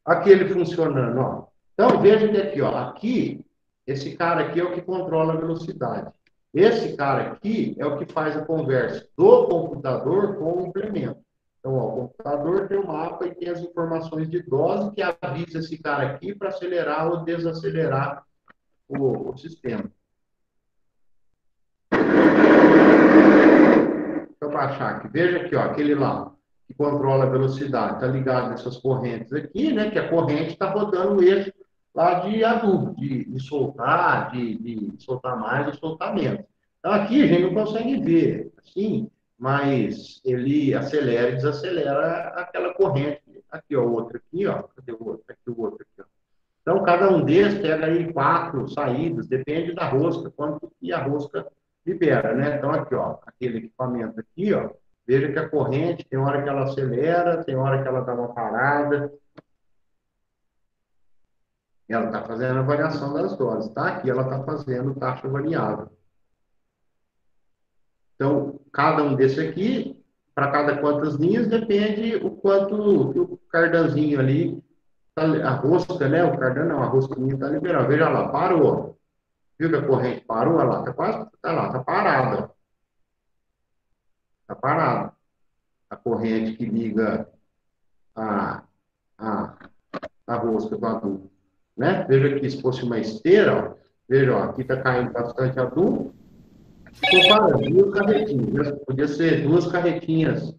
Aqui ele funcionando, ó. Então, veja que aqui, ó. Aqui, esse cara aqui é o que controla a velocidade. Esse cara aqui é o que faz a conversa do computador com o implemento. Então, ó, o computador tem o mapa e tem as informações de dose que avisa esse cara aqui para acelerar ou desacelerar o sistema. Deixa eu baixar aqui. Veja aqui, ó, aquele lá que controla a velocidade. Está ligado nessas correntes aqui, né? Que a corrente está rodando o eixo lá de adubo, de soltar, de soltar mais ou soltar menos. Então, aqui a gente não consegue ver, assim, mas ele acelera e desacelera aquela corrente. Aqui, ó, o outro aqui, ó. Cadê o outro? Aqui, o outro aqui, ó. Então, cada um desses pega aí 4 saídas, depende da rosca, quanto que a rosca libera, né? Então, aqui, ó, aquele equipamento aqui, ó, veja que a corrente, tem hora que ela acelera, tem hora que ela dá uma parada. Ela está fazendo a variação das doses, tá? Aqui ela está fazendo taxa variável. Então, cada um desse aqui, para cada quantas linhas, depende o quanto o cardanzinho ali, a rosca, né? O cardan não, a rosquinha está liberando. Veja lá, parou. Viu que a corrente parou? Olha lá, está quase, está lá, está parada. Está parada. A corrente que liga a rosca do adubo, né? Veja aqui, se fosse uma esteira, ó, veja, ó, aqui está caindo bastante adubo. Ficou parando, 2 carretinhas, né? Podia ser 2 carretinhas,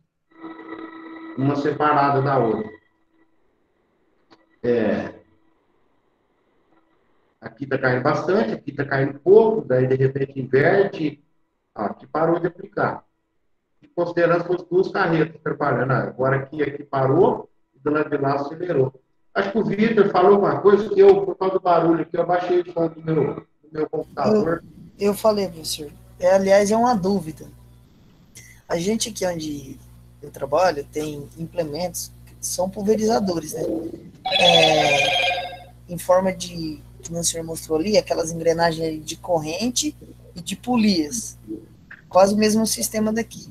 uma separada da outra. Aqui está caindo bastante, aqui está caindo pouco, daí de repente inverte, ó, aqui parou de aplicar. E considerando as 2 carretas preparando, agora aqui parou, e do lado de lá acelerou. Acho que o Vitor falou uma coisa que eu, por causa do barulho aqui, eu baixei o som do meu computador. Eu falei, professor. Aliás, é uma dúvida. A gente aqui onde eu trabalho tem implementos que são pulverizadores, né? Em forma de, como o senhor mostrou ali, aquelas engrenagens de corrente e de polias. Quase o mesmo sistema daqui.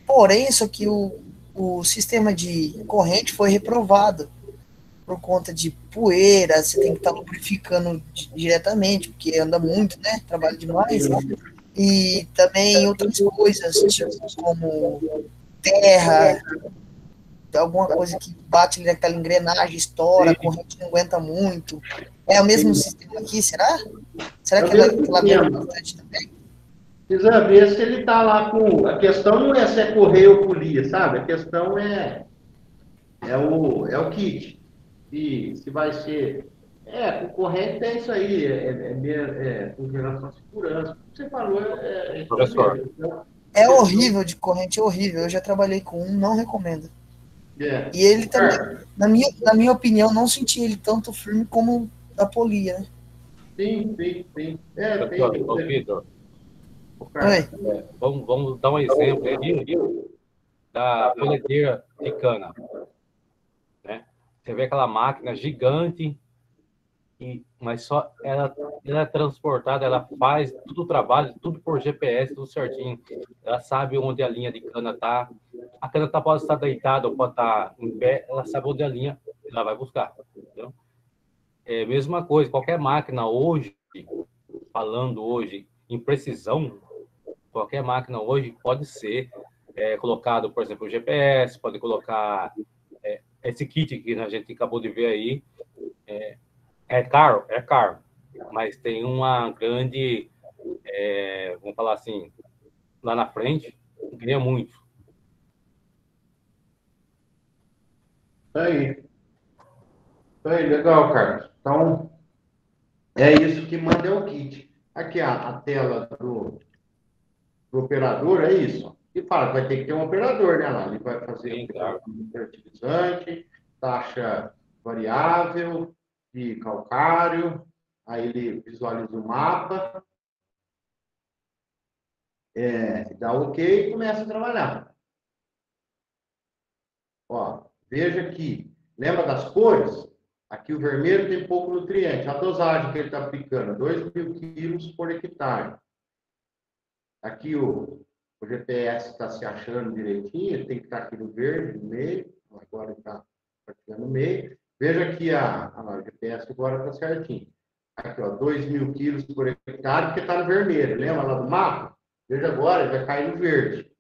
Porém, só que o sistema de corrente foi reprovado por conta de poeira, você tem que estar lubrificando diretamente, porque anda muito, né? Trabalha demais. E também outras coisas, tipo, como terra, alguma coisa que bate naquela engrenagem, estoura, a corrente não aguenta muito. É o mesmo sistema aqui, será? Será que ela aguenta bastante também? Precisa ver se ele está lá com... A questão não é se é correia ou polia, sabe? A questão é o kit. Se vai ser... com corrente é isso aí, com relação à segurança. O que você falou Professor. É horrível de corrente, é horrível. Eu já trabalhei com um, não recomendo. E ele também, na minha opinião, não senti ele tanto firme como a polia, né? Sim. Vitor, vamos dar um exemplo aí da colhedeira de cana. Né? Você vê aquela máquina gigante, Mas só ela é transportada, ela faz tudo o trabalho, tudo por GPS, tudo certinho. Ela sabe onde a linha de cana está. A cana pode estar deitada ou pode estar em pé, ela sabe onde a linha, ela vai buscar. Entendeu? É a mesma coisa, qualquer máquina hoje, falando hoje em precisão, qualquer máquina hoje pode ser colocado, por exemplo, o GPS, pode colocar esse kit que a gente acabou de ver aí. É caro, mas tem uma grande, vamos falar assim, lá na frente, ganha muito. Isso aí, legal, Carlos. Então, é isso que manda é o kit. Aqui a tela do operador, é isso. E fala, vai ter que ter um operador, né, lá? Ele vai fazer Sim, claro. fertilizante, taxa variável de calcário, aí ele visualiza o mapa, dá ok e começa a trabalhar. Ó, veja aqui, lembra das cores? Aqui o vermelho tem pouco nutriente. A dosagem que ele está aplicando, 2.000 quilos por hectare. Aqui o GPS está se achando direitinho, ele tem que estar aqui no verde, no meio. Agora ele está aqui no meio. Veja aqui o GPS agora está certinho. Aqui, ó, 2.000 quilos por hectare, porque está no vermelho. Lembra lá do mapa? Veja agora, ele vai cair no verde.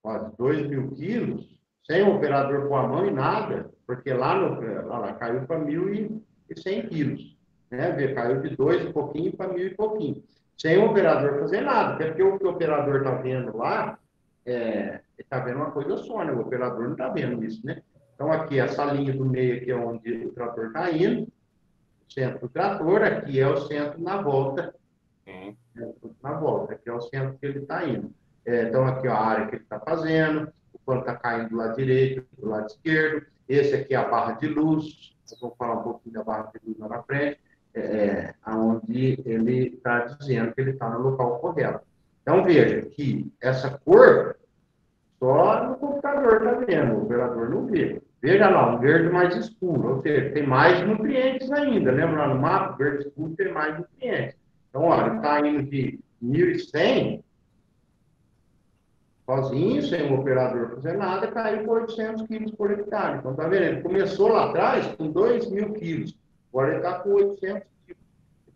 Ó, 2.000 quilos, sem o operador com a mão e nada, porque lá caiu para 1.100 quilos. Né? Caiu de 2 e pouquinho para 1.000 e pouquinho. Sem o operador fazer nada, porque o que o operador está vendo lá, ele está vendo uma coisa só, né? O operador não está vendo isso, né? Então, aqui, essa linha do meio aqui é onde o trator está indo, o centro do trator, aqui é o centro na volta. Na volta, aqui é o centro que ele está indo. Então, aqui ó, a área que ele está fazendo, o quanto está caindo do lado direito, do lado esquerdo. Esse aqui é a barra de luz. Nós vamos falar um pouquinho da barra de luz lá na frente, onde ele está dizendo que ele está no local correto. Então, veja que essa cor, só no computador está vendo, o operador não vê. Veja lá, um verde mais escuro, ou seja, tem mais nutrientes ainda. Lembra lá no mapa? Verde escuro tem mais nutrientes. Então, olha, ele está indo de 1.100, sozinho, sem o operador fazer nada, caiu por 800 quilos por hectare. Então, tá vendo? Ele começou lá atrás com 2.000 quilos. Agora ele está com 800 quilos.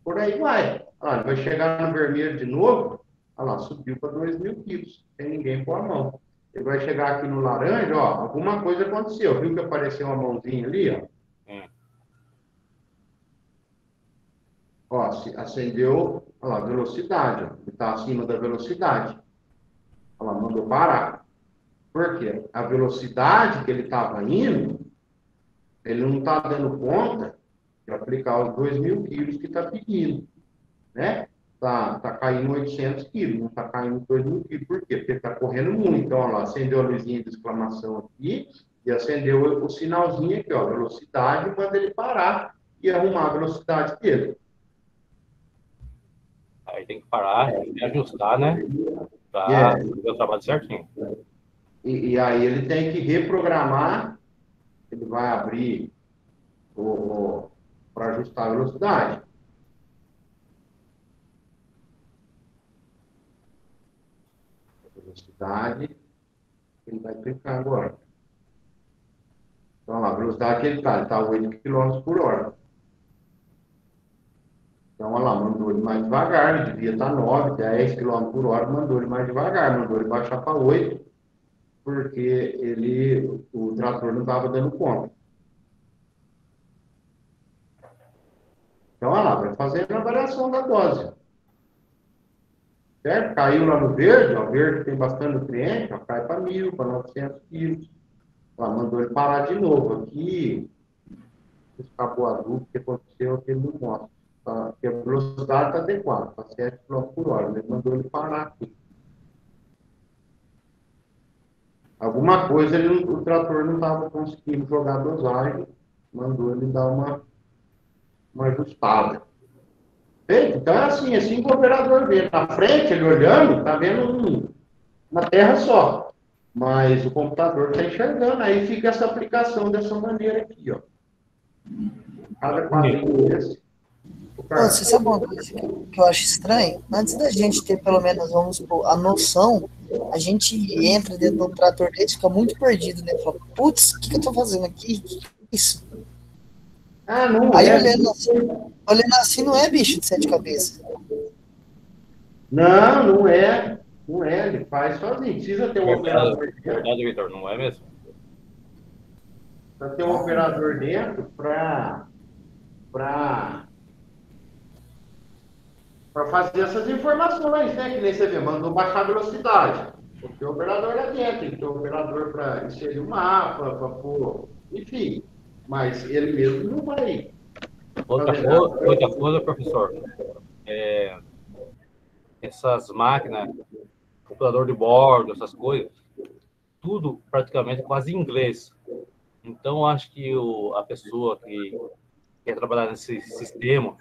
Por aí vai. Olha, ele vai chegar no vermelho de novo. Olha lá, subiu para 2.000 quilos. Sem ninguém pôr a mão. Ele vai chegar aqui no laranja, ó, alguma coisa aconteceu. Viu que apareceu uma mãozinha ali, ó? Ó, acendeu, olha lá, velocidade. Ó. Ele está acima da velocidade. Olha lá, mandou parar. Por quê? A velocidade que ele estava indo, ele não está dando conta de aplicar os 2.000 quilos que está pedindo. Né? Tá caindo 800 quilos, não está caindo 2.000 quilos. Por quê? Porque está correndo muito. Então, olha lá, acendeu a luzinha de exclamação aqui e acendeu o sinalzinho aqui, ó, velocidade, manda ele parar e arrumar a velocidade dele. Aí tem que parar, tem que ajustar, né? Para fazer o trabalho certinho. E aí ele tem que reprogramar, ele vai abrir para ajustar a velocidade. A velocidade, ele vai clicar agora. Então, a velocidade que ele está a 8 km por hora. Então, olha lá, mandou ele mais devagar, ele devia estar 9, 10 km por hora, mandou ele mais devagar, mandou ele baixar para 8, porque o trator não estava dando conta. Então, olha lá, vai fazendo a variação da dose. Certo? Caiu lá no verde, ó, verde tem bastante nutriente, ó, cai para 1.000, para 900 quilos. Ó, mandou ele parar de novo. Aqui, escapou azul, o que aconteceu aqui ele não mostra. Porque a velocidade está adequada, está 7 km por hora. Ele mandou ele parar aqui. Alguma coisa o trator não estava conseguindo jogar a dosagem, mandou ele dar uma ajustada. Então é assim que o operador vê. Na frente, ele olhando, está vendo uma terra só. Mas o computador está enxergando, aí fica essa aplicação dessa maneira aqui, ó. Cada quadrinho desse. Ô, você sabe uma coisa que eu acho estranho? Antes da gente ter, pelo menos, vamos supor, a noção, a gente entra dentro de um trator desse, fica muito perdido, né? Fala, putz, o que eu tô fazendo aqui? Que é isso? Ah, não Aí é. olhando assim, não é bicho de 7 cabeças. Não, não é. Não é, ele faz sozinho. Precisa ter um Verdade, operador dentro. verdade, Vitor, não é mesmo? Precisa ter um operador dentro para fazer essas informações, né? Que nem você vê, mandou baixar a velocidade. Tem que ter o operador lá dentro, tem que ter o operador para inserir o mapa, para pôr. Enfim. Mas ele mesmo não vai. Outra coisa, professor, essas máquinas, computador de bordo, essas coisas, tudo praticamente quase em inglês. Então, acho que a pessoa que quer trabalhar nesse sistema,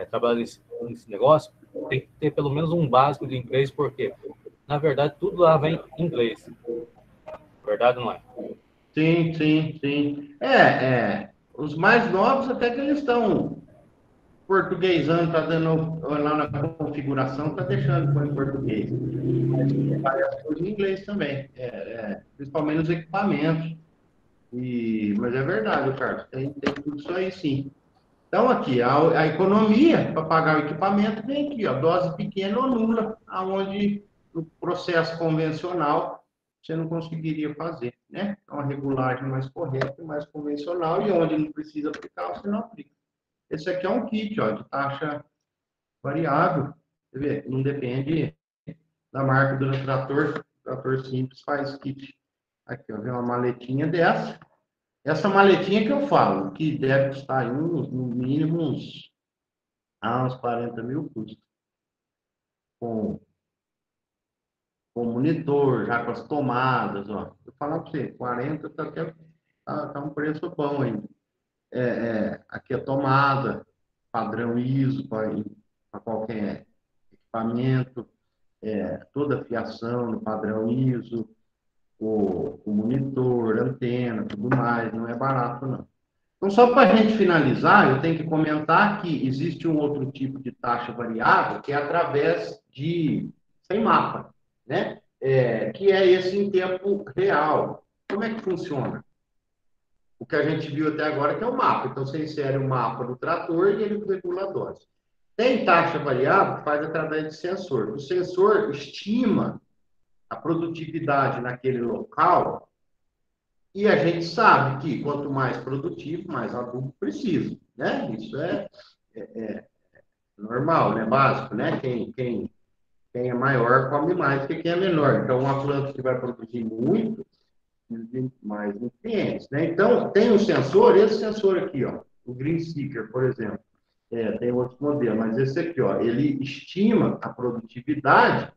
trabalhar nesse negócio, tem que ter pelo menos um básico de inglês, porque, na verdade, tudo lá vem em inglês. Verdade ou não é? Sim, sim, sim. Os mais novos até que eles estão portuguesando, tá dando lá na configuração, tá deixando pôr em português. Mas várias coisas em inglês também, principalmente nos equipamentos. Mas é verdade, Carlos, tem tudo isso aí sim. Então, aqui, a economia para pagar o equipamento vem aqui, ó, dose pequena ou nula, aonde no processo convencional você não conseguiria fazer, né? Então, a regulagem mais correta, mais convencional, e onde não precisa aplicar, você não aplica. Esse aqui é um kit, ó, de taxa variável, você vê, não depende da marca do trator, trator simples faz kit. Aqui, ó, vem uma maletinha dessa. Essa maletinha que eu falo, que deve custar aí no mínimo uns 40 mil custos. Com monitor, já com as tomadas, ó. Eu falar para você, 40 tá um preço bom ainda. Aqui a tomada, padrão ISO para qualquer equipamento, toda a fiação no padrão ISO, o monitor, antena, tudo mais, não é barato não. Então, só para a gente finalizar, eu tenho que comentar que existe um outro tipo de taxa variável, que é através sem mapa, né? Que é esse em tempo real. Como é que funciona? O que a gente viu até agora que é o mapa. Então, você insere o mapa do trator e ele regula a dose. Tem taxa variável que faz através de sensor. O sensor estima a produtividade naquele local. E a gente sabe que quanto mais produtivo, mais adubo precisa, né? Isso é normal, né? Básico, né? Quem é maior come mais que quem é menor. Então, uma planta que vai produzir muito, mais nutrientes, né? Então, tem um sensor, esse sensor aqui, ó, o Green Seeker, por exemplo. Tem outros modelos, mas esse aqui, ó, ele estima a produtividade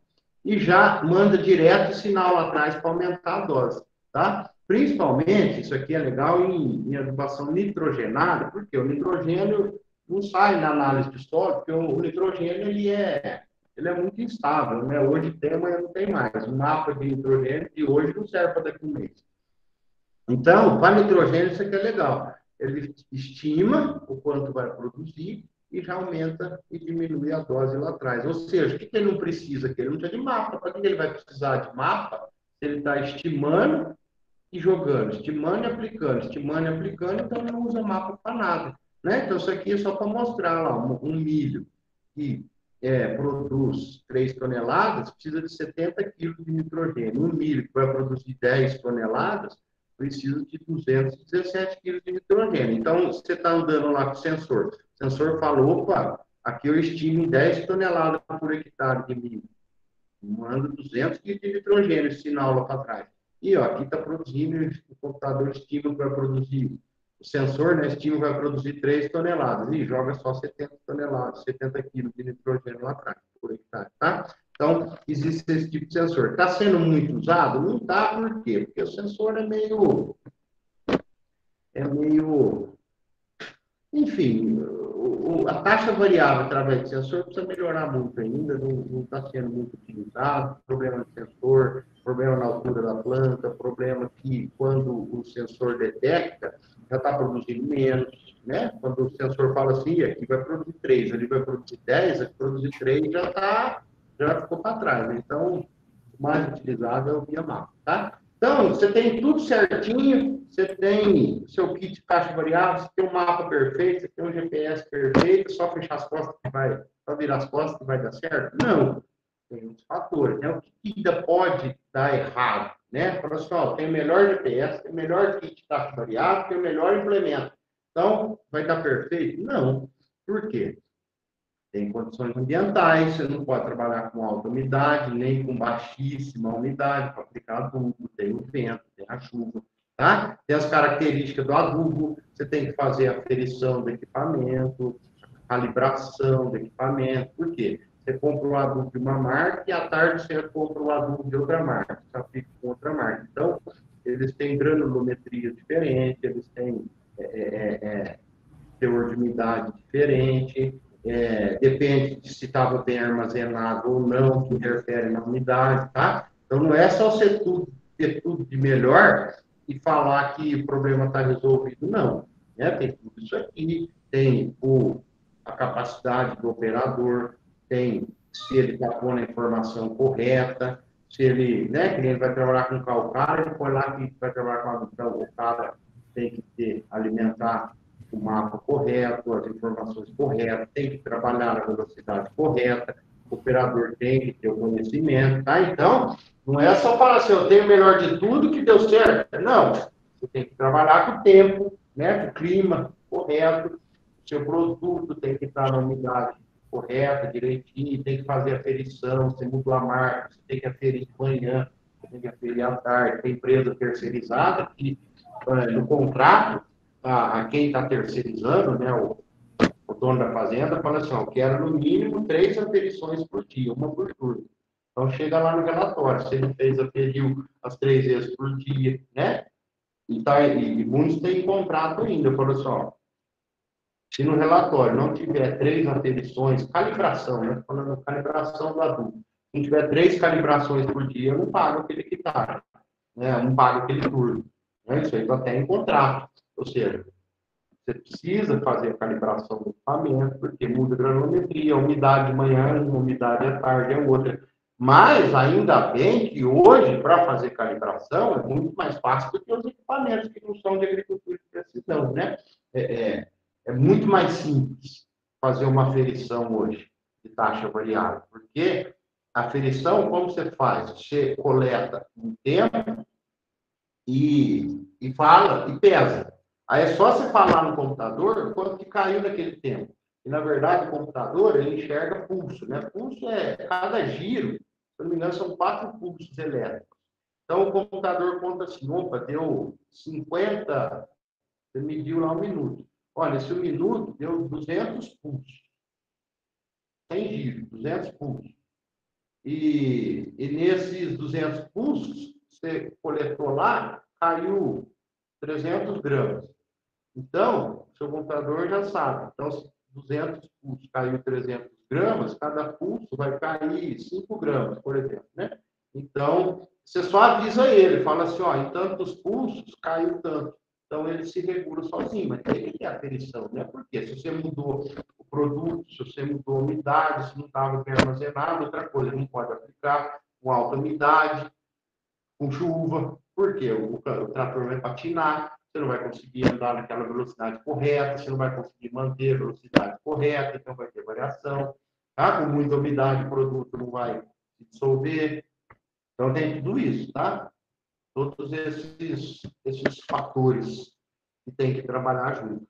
e já manda direto sinal lá atrás para aumentar a dose, tá? Principalmente, isso aqui é legal em adubação nitrogenada, porque o nitrogênio não sai na análise de solo, porque o nitrogênio ele é muito instável, né? Hoje tem, amanhã não tem mais. O mapa de nitrogênio de hoje não serve para daqui a um mês. Então, para nitrogênio, isso aqui é legal. Ele estima o quanto vai produzir e já aumenta e diminui a dose lá atrás. Ou seja, o que ele não precisa aqui? Ele não precisa de mapa. Para que ele vai precisar de mapa? Se ele está estimando e jogando, estimando e aplicando, então ele não usa mapa para nada. Né? Então, isso aqui é só para mostrar lá, um milho que produz 3 toneladas, precisa de 70 quilos de nitrogênio. Um milho que vai produzir 10 toneladas, precisa de 217 quilos de nitrogênio. Então, você está andando lá com o sensor falou, opa, aqui eu estimo em 10 toneladas por hectare de milho. Manda 200 quilos de nitrogênio, esse sinal lá para trás. E ó, aqui está produzindo, o computador estima que vai produzir, o sensor, né, estima que vai produzir 3 toneladas, e joga só 70 toneladas, 70 quilos de nitrogênio lá atrás, por hectare, tá? Então, existe esse tipo de sensor. Está sendo muito usado? Não está, por quê? Porque o sensor é meio... Enfim, a taxa variável através de sensor precisa melhorar muito ainda, não está sendo muito utilizado, problema de sensor, problema na altura da planta, problema que quando o sensor detecta, já está produzindo menos, né? Quando o sensor fala assim, aqui vai produzir 3, ali vai produzir 10, aqui produzir 3 já ficou para trás, né? Então, o mais utilizado é o Biamap, tá? Então, você tem tudo certinho, você tem seu kit de caixa variável, você tem um mapa perfeito, você tem um GPS perfeito, só fechar as costas que vai, só virar as costas que vai dar certo? Não. Tem muitos fatores, né? O que ainda pode dar errado, né? Fala assim, ó, tem o melhor GPS, tem o melhor kit de caixa variável, tem o melhor implemento. Então, vai dar perfeito? Não. Por quê? Tem condições ambientais, você não pode trabalhar com alta umidade, nem com baixíssima umidade, para aplicar adubo, tem o vento, tem a chuva, tá? Tem as características do adubo, você tem que fazer a aferição do equipamento, calibração do equipamento, por quê? Você compra o adubo de uma marca e à tarde você compra o adubo de outra marca, você aplica com outra marca. Então, eles têm granulometria diferente, eles têm teor de umidade diferente, depende de se estava bem armazenado ou não, que interfere na umidade, tá? Então, não é só você ter tudo de melhor e falar que o problema está resolvido, não. Né? Tem tudo isso aqui, tem a capacidade do operador, tem se ele está pondo a informação correta, se ele, né, que ele vai trabalhar com calcário, ele foi lá que vai trabalhar com adução, o cara tem que alimentar o mapa correto, as informações corretas, tem que trabalhar a velocidade correta, o operador tem que ter o conhecimento, tá? Então, não é só falar assim, eu tenho o melhor de tudo que deu certo. Não, você tem que trabalhar com o tempo, né? Com o clima correto, o seu produto tem que estar na umidade correta, direitinho, tem que fazer a aferição, você mudou a marca, você tem que aferir de manhã, você tem que aferir à tarde, tem empresa terceirizada que, no contrato, a quem está terceirizando, né, o dono da fazenda, fala assim, ó, eu quero no mínimo 3 aferições por dia, uma por turno. Então, chega lá no relatório, se ele aferiu as 3 vezes por dia, né? E muitos têm contrato ainda, fala assim, ó, se no relatório não tiver 3 aferições, calibração, né? Falando calibração do adubo, se não tiver 3 calibrações por dia, eu não pago aquele hectare, né? Eu não pago aquele turno. Né? Isso aí está até em contrato. Ou seja, você precisa fazer a calibração do equipamento, porque muda a granulometria, a umidade de manhã é uma, umidade à tarde é outra. Mas, ainda bem que hoje, para fazer calibração, é muito mais fácil do que os equipamentos que não são de agricultura de precisão, né? É muito mais simples fazer uma aferição hoje de taxa variável, porque a aferição, como você faz? Você coleta um tempo e fala, e pesa. Aí é só você falar no computador quanto que caiu naquele tempo. E, na verdade, o computador, ele enxerga pulso, né? Pulso é cada giro, se não me engano, são 4 pulsos elétricos. Então, o computador conta assim, opa, deu 50, você mediu lá 1 minuto. Olha, esse 1 minuto deu 200 pulsos. 100 giros, 200 pulsos. E nesses 200 pulsos, você coletou lá, caiu 300 gramas. Então, seu computador já sabe. Então, se 200 pulsos caiu 300 gramas, cada pulso vai cair 5 gramas, por exemplo, né? Então, você só avisa ele, fala assim, ó, em tantos pulsos caiu tanto. Então, ele se regula sozinho, mas tem que ter aferição, né? Porque se você mudou o produto, se você mudou a umidade, se não estava bem armazenado, outra coisa, não pode aplicar com alta umidade, com chuva, porque o trator vai patinar, você não vai conseguir andar naquela velocidade correta, você não vai conseguir manter a velocidade correta, então vai ter variação. Tá? Com muita umidade, o produto não vai se dissolver. Então, tem tudo isso, tá? Todos esses fatores que tem que trabalhar junto.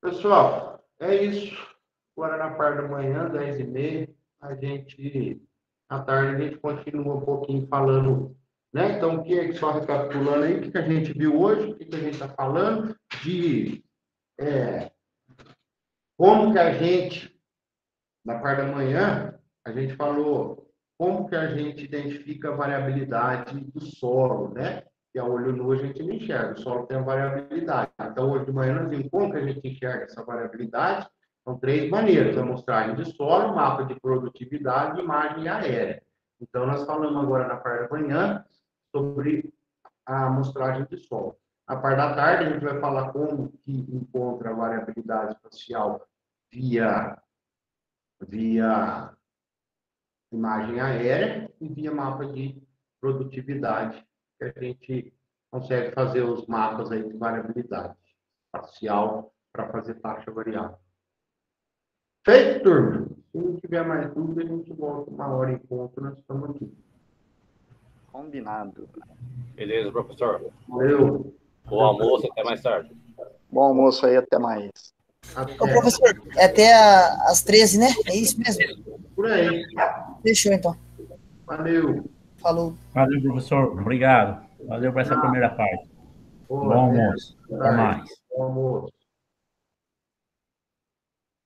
Pessoal, é isso. Agora, na parte da manhã, 10h30, à tarde, a gente continua um pouquinho falando, né? Então, o que é que só recapitulando aí, o que a gente viu hoje, o que a gente está falando de como que a gente, na parte da manhã, a gente falou como que a gente identifica a variabilidade do solo, né? Que a olho nu a gente não enxerga, o solo tem a variabilidade. Então, hoje de manhã, nós vimos como que a gente enxerga essa variabilidade. São 3 maneiras: amostragem de solo, mapa de produtividade e imagem aérea. Então, nós falamos agora na parte da manhã sobre a amostragem de solo. Na parte da tarde, a gente vai falar como que encontra a variabilidade espacial via imagem aérea e via mapa de produtividade, que a gente consegue fazer os mapas aí de variabilidade espacial para fazer taxa variável. Feito, turma? Se não tiver mais dúvida, a gente volta 1 hora em ponto, nós estamos aqui. Combinado. Beleza, professor. Valeu. Bom almoço, até mais tarde. Bom almoço aí, até mais. Ô, professor, é até às 13, né? É isso mesmo? Por aí. Fechou, então. Valeu. Falou. Valeu, professor. Obrigado. Valeu por essa primeira parte. Bom almoço. Até mais. Bom almoço.